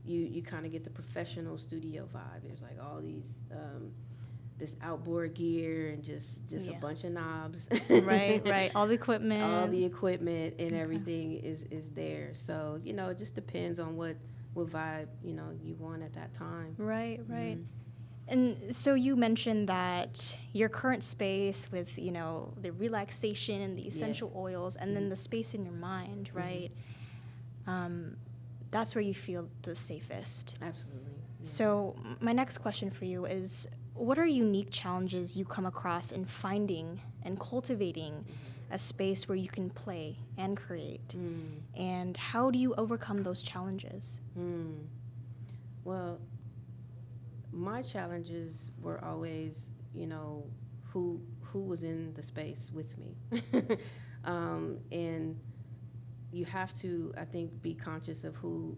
You kind of get the professional studio vibe. There's like all these this outboard gear and just a bunch of knobs. Right. All the equipment. All the equipment and everything is there. So, it just depends on what vibe, you want at that time. Right. And so you mentioned that your current space with, the relaxation and the essential oils, and then the space in your mind, right? That's where you feel the safest. Absolutely. Yeah. So my next question for you is, what are unique challenges you come across in finding and cultivating a space where you can play and create? And how do you overcome those challenges? Well, my challenges were always, who was in the space with me. And you have to, I think, be conscious of who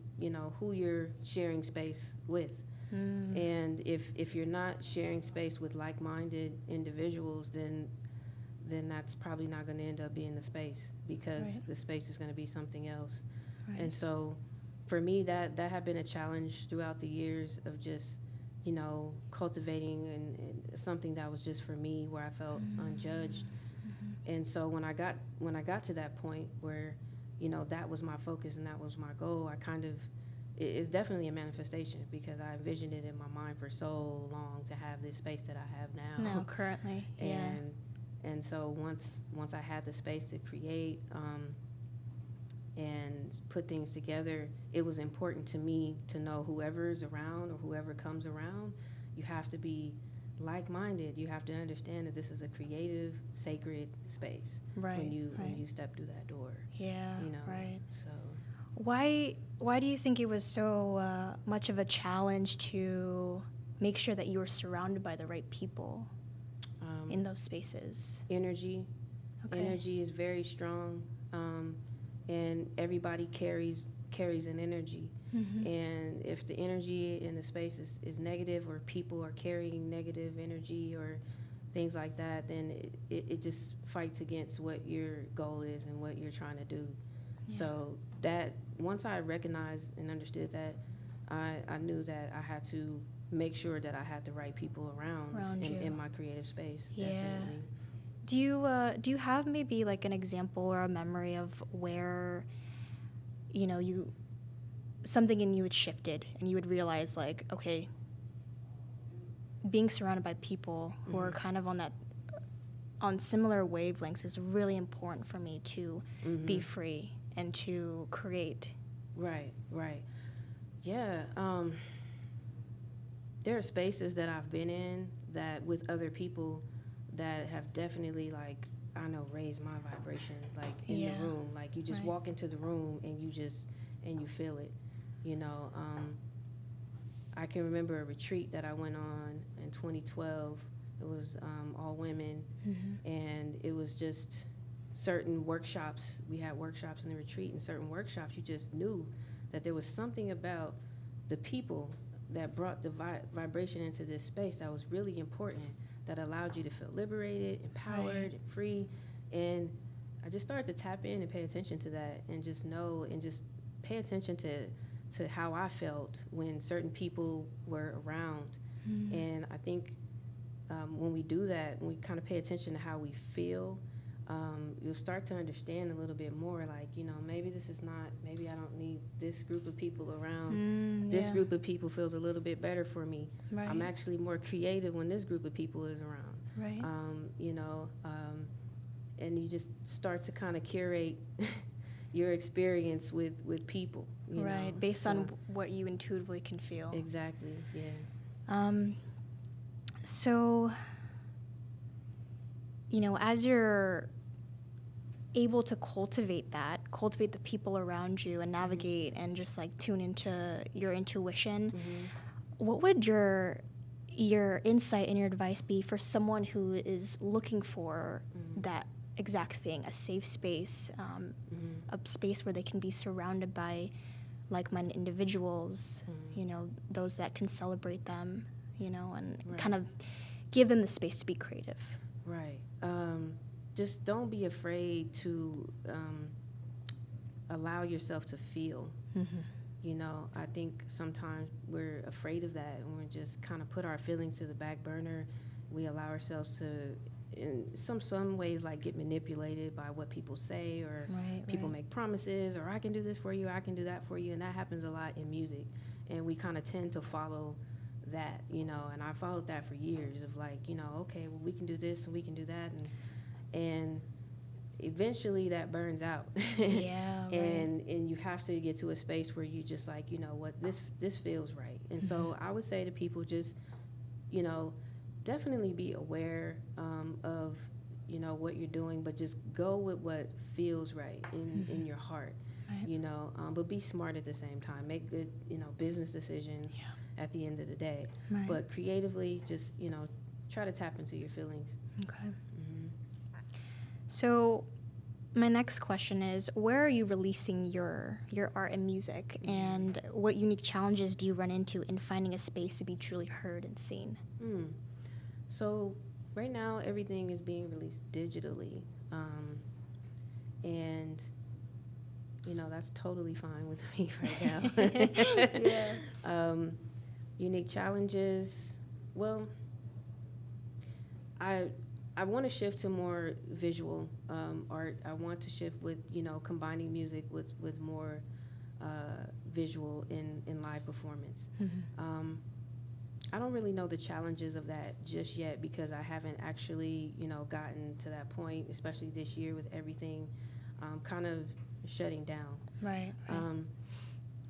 you're sharing space with. And if you're not sharing space with like-minded individuals, then that's probably not going to end up being the space, because the space is going to be something else. And so for me, that had been a challenge throughout the years of just, cultivating and something that was just for me, where I felt unjudged. And so when I got to that point where, that was my focus and that was my goal, it's definitely a manifestation, because I envisioned it in my mind for so long to have this space that I have now. No, currently. And so once I had the space to create and put things together, it was important to me to know whoever's around or whoever comes around, you have to be like-minded. You have to understand that this is a creative, sacred space when you step through that door. Yeah, right. So why do you think it was so much of a challenge to make sure that you were surrounded by the right people in those spaces? Energy. Okay. Energy is very strong, and everybody carries an energy. And if the energy in the space is negative, or people are carrying negative energy or things like that, then it just fights against what your goal is and what you're trying to do. So that once I recognized and understood that, I knew that I had to make sure that I had the right people around in my creative space. Definitely. Do you have maybe like an example or a memory of where, something in you had shifted and you would realize, like, okay, being surrounded by people who are kind of on similar wavelengths is really important for me to be free and to create? Right. Yeah. There are spaces that I've been in that with other people that have definitely, like, I know, raised my vibration, like, in the room. Like, you just walk into the room and you feel it, you know. I can remember a retreat that I went on in 2012. It was all women, and it was just certain workshops. We had workshops in the retreat, and certain workshops you just knew that there was something about the people that brought the vibration into this space that was really important, that allowed you to feel liberated, empowered, and free. And I just started to tap in and pay attention to that, and just know and just pay attention to how I felt when certain people were around. And I think when we do that, when we kind of pay attention to how we feel, you'll start to understand a little bit more, like, you know, maybe this is not, maybe I don't need this group of people around. This group of people feels a little bit better for me. I'm actually more creative when this group of people is around. You know, and you just start to kind of curate your experience with people. You know? Based on what you intuitively can feel. Exactly, yeah. So, you know, as you're able to cultivate the people around you and navigate and just like tune into your intuition, what would your insight and your advice be for someone who is looking for that exact thing, a safe space, a space where they can be surrounded by like-minded individuals, you know, those that can celebrate them, you know, and kind of give them the space to be creative. Right. Just don't be afraid to allow yourself to feel. You know, I think sometimes we're afraid of that, and we just kind of put our feelings to the back burner. We allow ourselves to, in some ways, like, get manipulated by what people say, or people make promises, or I can do this for you, I can do that for you, and that happens a lot in music. And we kind of tend to follow that, you know, and I followed that for years of, like, you know, okay, well, we can do this and we can do that, and eventually that burns out. And you have to get to a space where you just, like, you know what, this feels right. And so I would say to people, just, you know, definitely be aware of, you know, what you're doing, but just go with what feels right in your heart, you know, but be smart at the same time. Make good, you know, business decisions at the end of the day. But creatively, just, you know, try to tap into your feelings. Okay. So my next question is, where are you releasing your art and music, and what unique challenges do you run into in finding a space to be truly heard and seen? So right now, everything is being released digitally, and, you know, that's totally fine with me right now. Unique challenges, well, I want to shift to more visual art. I want to shift with, you know, combining music with more visual in live performance. I don't really know the challenges of that just yet, because I haven't actually, you know, gotten to that point, especially this year with everything kind of shutting down.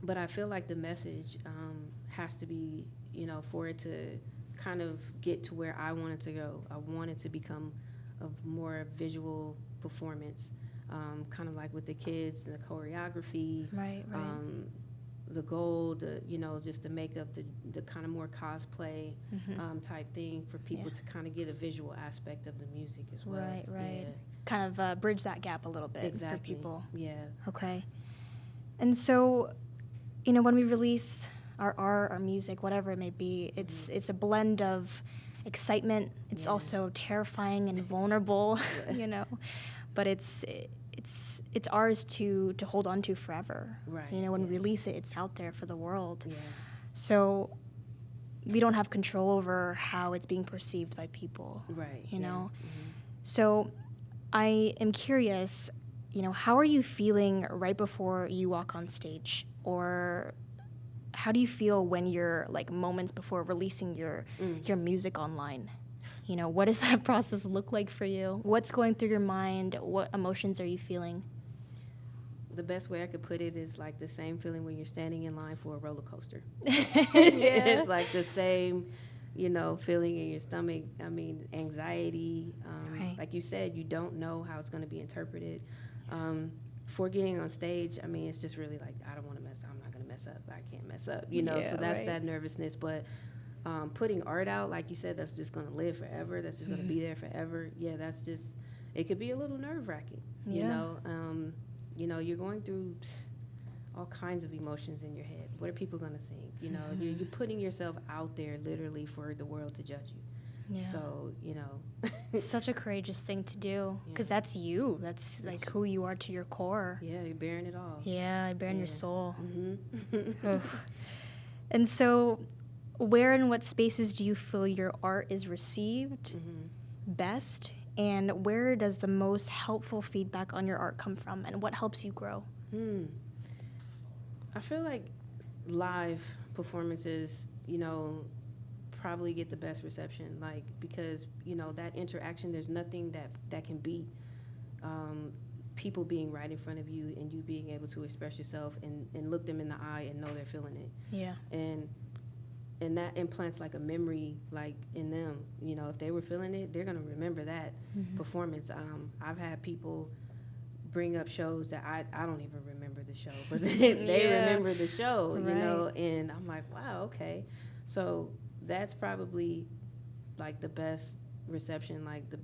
But I feel like the message has to be, you know, for it to kind of get to where I want it to go. I want it to become a more visual performance, kind of like with the kids and the choreography, the goal, you know, just the makeup, the kind of more cosplay type thing for people to kind of get a visual aspect of the music as well. Kind of bridge that gap a little bit for people. Okay. And so, you know, when we release our art, our music, whatever it may be, it's a blend of excitement. It's also terrifying and vulnerable, you know, but it's ours to hold on to forever. You know, when we release it, it's out there for the world. So we don't have control over how it's being perceived by people. You know, so I am curious, you know, how are you feeling right before you walk on stage, or how do you feel when you're, like, moments before releasing your music online? You know, what does that process look like for you? What's going through your mind? What emotions are you feeling? The best way I could put it is like the same feeling when you're standing in line for a roller coaster. Yeah. It's like the same, you know, feeling in your stomach. I mean, anxiety. Right. Like you said, you don't know how it's going to be interpreted. For getting on stage, I mean, it's just really like, I don't want to mess up. I'm not going to mess up. I can't mess up, you know? Yeah, So that's right. that nervousness. But putting art out, like you said, that's just going to live forever. That's just going to be there forever. Yeah, that's just, it could be a little nerve-wracking, you Yeah. know? You know, you're going through all kinds of emotions in your head. What are people going to think? You know, you're putting yourself out there literally for the world to judge you. Yeah. So, you know. Such a courageous thing to do, because Yeah. that's you. That's like who you are to your core. Yeah, you're bearing it all. Yeah, bearing your Yeah. soul. Mm-hmm. Ugh. And so, where and what spaces do you feel your art is received best? And where does the most helpful feedback on your art come from? And what helps you grow? I feel like live performances, you know, probably get the best reception, like, because, you know, that interaction, there's nothing that can beat people being right in front of you and you being able to express yourself and look them in the eye and know they're feeling it. Yeah. And that implants like a memory, like, in them. You know, if they were feeling it, they're gonna remember that performance. I've had people bring up shows that I don't even remember the show, but they Yeah. remember the show, you know, Right. and I'm like, wow, okay. So that's probably like the best reception, like the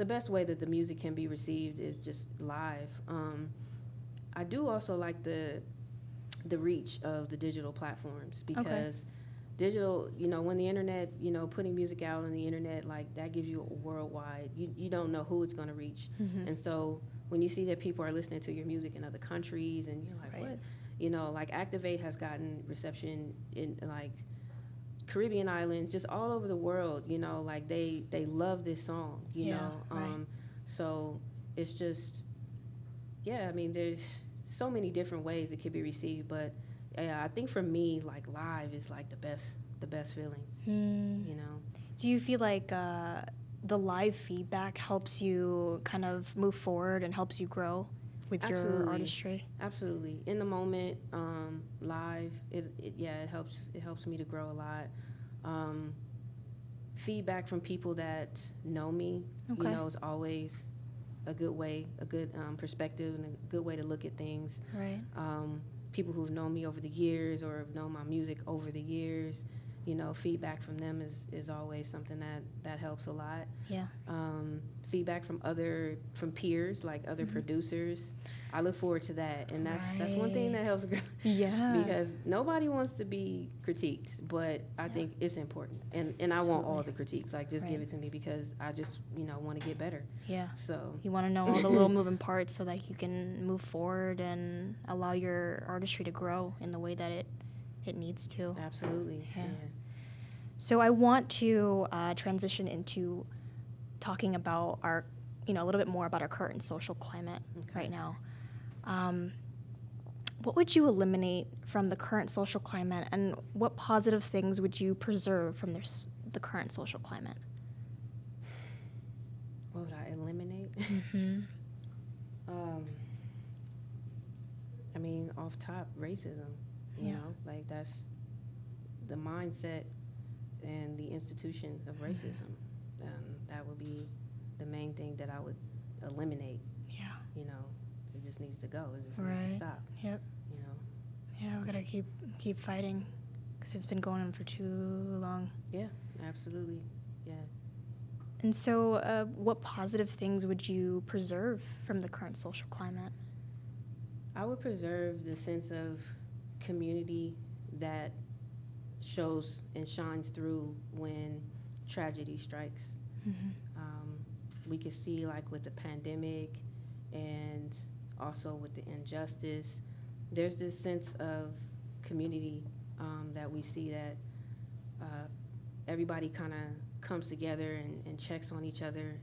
best way that the music can be received is just live. I do also like the reach of the digital platforms, because digital, you know, when the internet, you know, putting music out on the internet, like, that gives you a worldwide, you don't know who it's going to reach. And so when you see that people are listening to your music in other countries and you're like, Right. what? You know, like, Activate has gotten reception in, like, Caribbean islands, just all over the world, you know, like, they love this song, you Yeah, know. right. So it's just, yeah, I mean, there's so many different ways it could be received, but yeah, I think for me, like, live is like the best feeling, you know. Do you feel like the live feedback helps you kind of move forward and helps you grow with your Absolutely. artistry? Absolutely. In the moment, live, it helps me to grow a lot. Feedback from people that know me, Okay. you know, is always a good way, a good perspective and a good way to look at things. Right. People who've known me over the years or have known my music over the years, you know, feedback from them is always something that helps a lot. Yeah. Feedback from peers, like other producers. I look forward to that, and that's one thing that helps Yeah. because nobody wants to be critiqued, but I think it's important, and I want all the critiques, like, just give Right. it to me, because I just, you know, want to get better. Yeah. So You want to know all the little moving parts so that you can move forward and allow your artistry to grow in the way that it needs to. absolutely, Yeah. yeah. So I want to transition into talking about a little bit more about our current social climate right now. What would you eliminate from the current social climate, and what positive things would you preserve from the current social climate? What would I eliminate? I mean, off top, racism. You know, like, that's the mindset and the institution of racism. That would be the main thing that I would eliminate. Yeah. You know, it just needs to go. It just needs Right. to stop. Yep. You know. Yeah, we gotta keep fighting, because it's been going on for too long. Yeah, absolutely. Yeah. And so, what positive things would you preserve from the current social climate? I would preserve the sense of community that shows and shines through when tragedy strikes. We could see, like, with the pandemic and also with the injustice, there's this sense of community that we see, that everybody kind of comes together and checks on each other.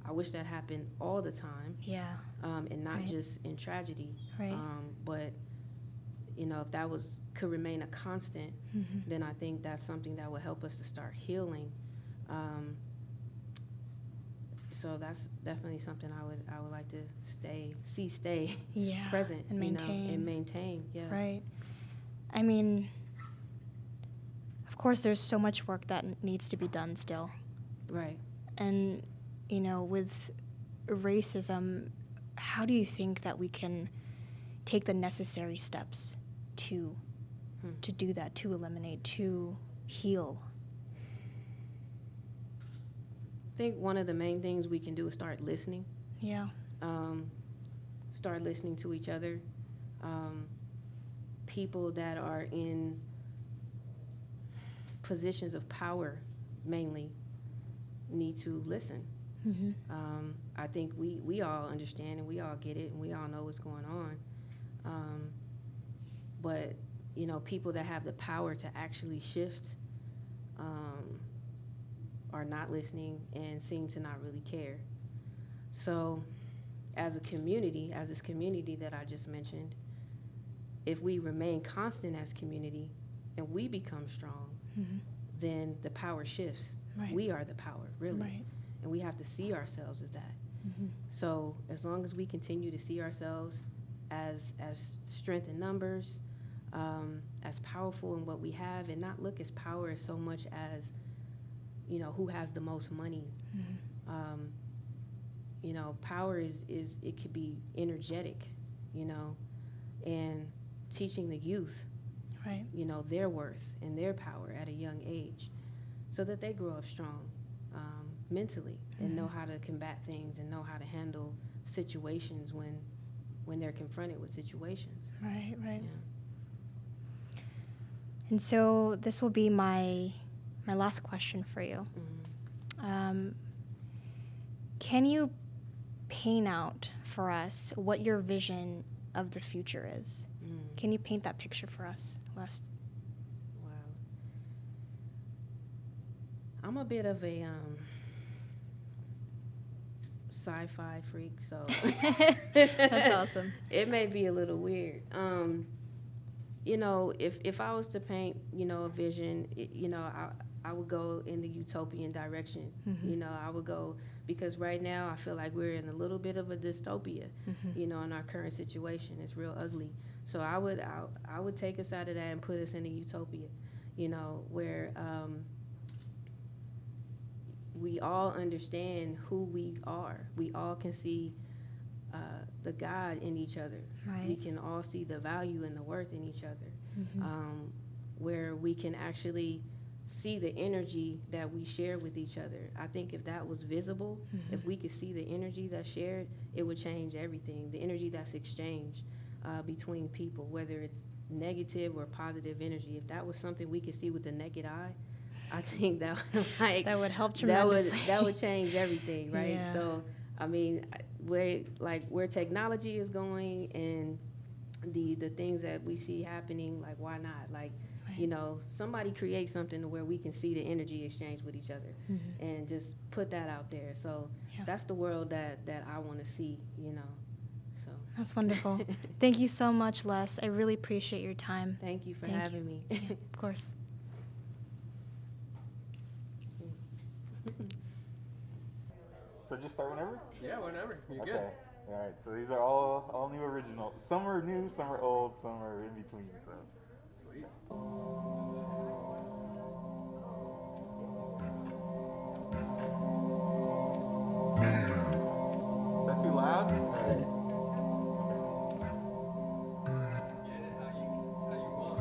I wish that happened all the time. Yeah. And not Right. just in tragedy. Right. But, you know, if that could remain a constant, then I think that's something that would help us to start healing. So that's definitely something I would like to stay Yeah. present And you know, maintain. and maintain. Yeah. Right. I mean, of course, there's so much work that needs to be done still. Right. And, you know, with racism, how do you think that we can take the necessary steps to do that, to eliminate, to heal? I think one of the main things we can do is start listening. Yeah. Start listening to each other. People that are in positions of power mainly need to listen. Mm-hmm. I think we all understand and we all get it and we all know what's going on. But, you know, people that have the power to actually shift are not listening and seem to not really care. So as a community, as this community that I just mentioned, if we remain constant as community and we become strong, then the power shifts. Right. We are the power, really. Right. And we have to see ourselves as that. Mm-hmm. So as long as we continue to see ourselves as strength in numbers, as powerful in what we have, and not look as power as so much as, you know, who has the most money. You know, power is it could be energetic, you know, and teaching the youth, Right. you know, their worth and their power at a young age so that they grow up strong mentally and know how to combat things and know how to handle situations when they're confronted with situations. Right, right. Yeah. And so this will be my last question for you. Can you paint out for us what your vision of the future is? Can you paint that picture for us, Les? Wow. I'm a bit of a sci-fi freak, so That's awesome. it may be a little weird. You know, if I was to paint, you know, a vision, you know, I would go in the utopian direction. You know, I would go, because right now I feel like we're in a little bit of a dystopia, you know, in our current situation. It's real ugly. So I would take us out of that and put us in a utopia, you know, where we all understand who we are. We all can see the God in each other. Right. We can all see the value and the worth in each other, where we can actually see the energy that we share with each other. I think if that was visible, if we could see the energy that's shared, it would change everything. The energy that's exchanged between people, whether it's negative or positive energy. If that was something we could see with the naked eye, I think that would, like, That would help tremendously. that would change everything, right? Yeah. So, I mean, where technology is going and the things that we see happening, like, why not? Like, you know, somebody create something to where we can see the energy exchange with each other and just put that out there. So that's the world that I want to see, you know. So That's wonderful. Thank you so much, Les. I really appreciate your time. thank you for Thank having me. Of course. So just start whenever? Yeah, whenever. You're Okay. good. All right. So these are all new original. Some are new, some are old, some are in between. So Sweet. is that too loud? Get it how you want.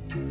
Fresh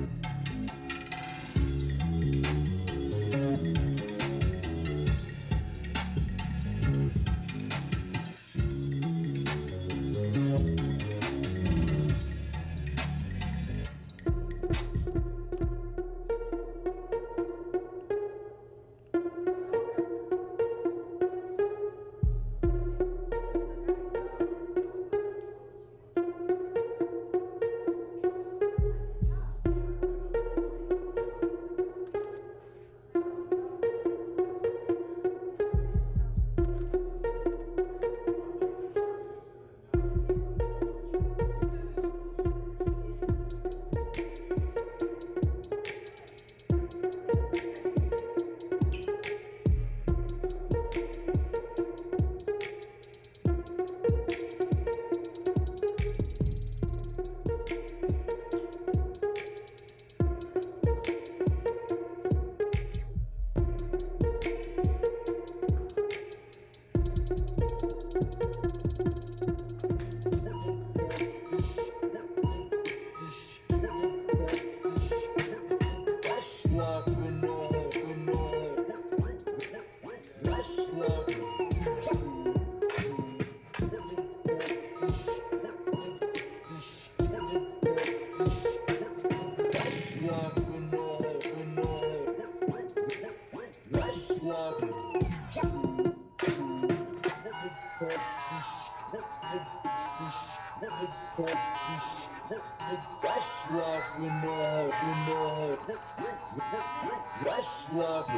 love,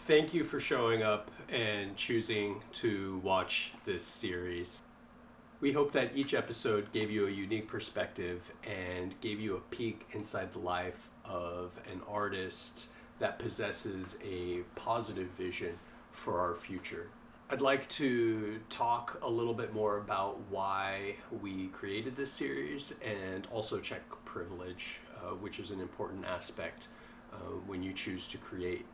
Thank you for showing up and choosing to watch this series. We hope that each episode gave you a unique perspective and gave you a peek inside the life of an artist that possesses a positive vision for our future. I'd like to talk a little bit more about why we created this series and also check privilege, which is an important aspect when you choose to create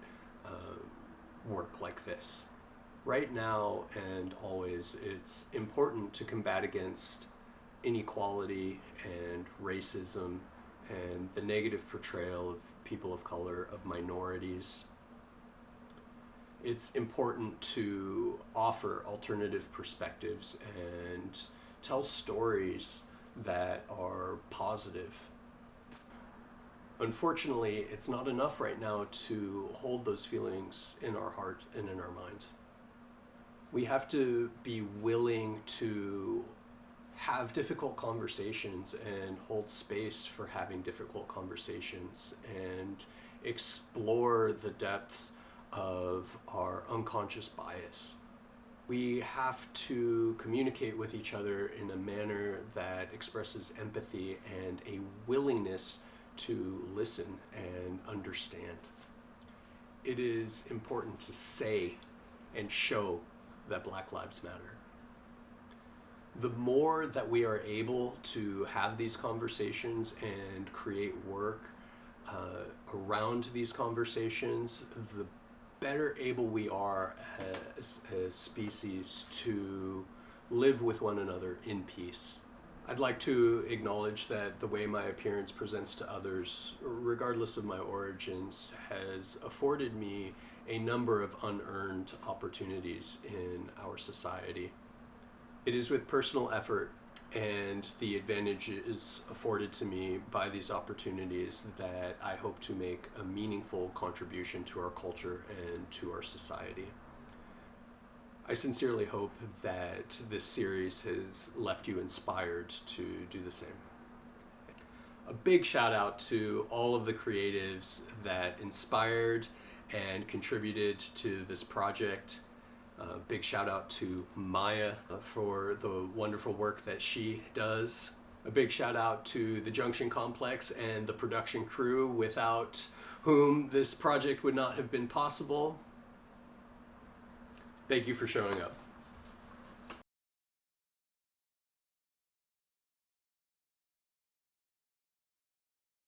work like this. Right now and always, it's important to combat against inequality and racism and the negative portrayal of people of color, of minorities. It's important to offer alternative perspectives and tell stories that are positive. Unfortunately, it's not enough right now to hold those feelings in our heart and in our mind. We have to be willing to have difficult conversations and hold space for having difficult conversations and explore the depths of our unconscious bias. We have to communicate with each other in a manner that expresses empathy and a willingness to listen and understand. It is important to say and show that Black Lives Matter. The more that we are able to have these conversations and create work around these conversations, the better able we are as species to live with one another in peace. I'd like to acknowledge that the way my appearance presents to others, regardless of my origins, has afforded me a number of unearned opportunities in our society. It is with personal effort and the advantages afforded to me by these opportunities that I hope to make a meaningful contribution to our culture and to our society. I sincerely hope that this series has left you inspired to do the same. A big shout out to all of the creatives that inspired and contributed to this project. Big shout out to Maya for the wonderful work that she does. A big shout out to the Junction Complex and the production crew, without whom this project would not have been possible. Thank you for showing up.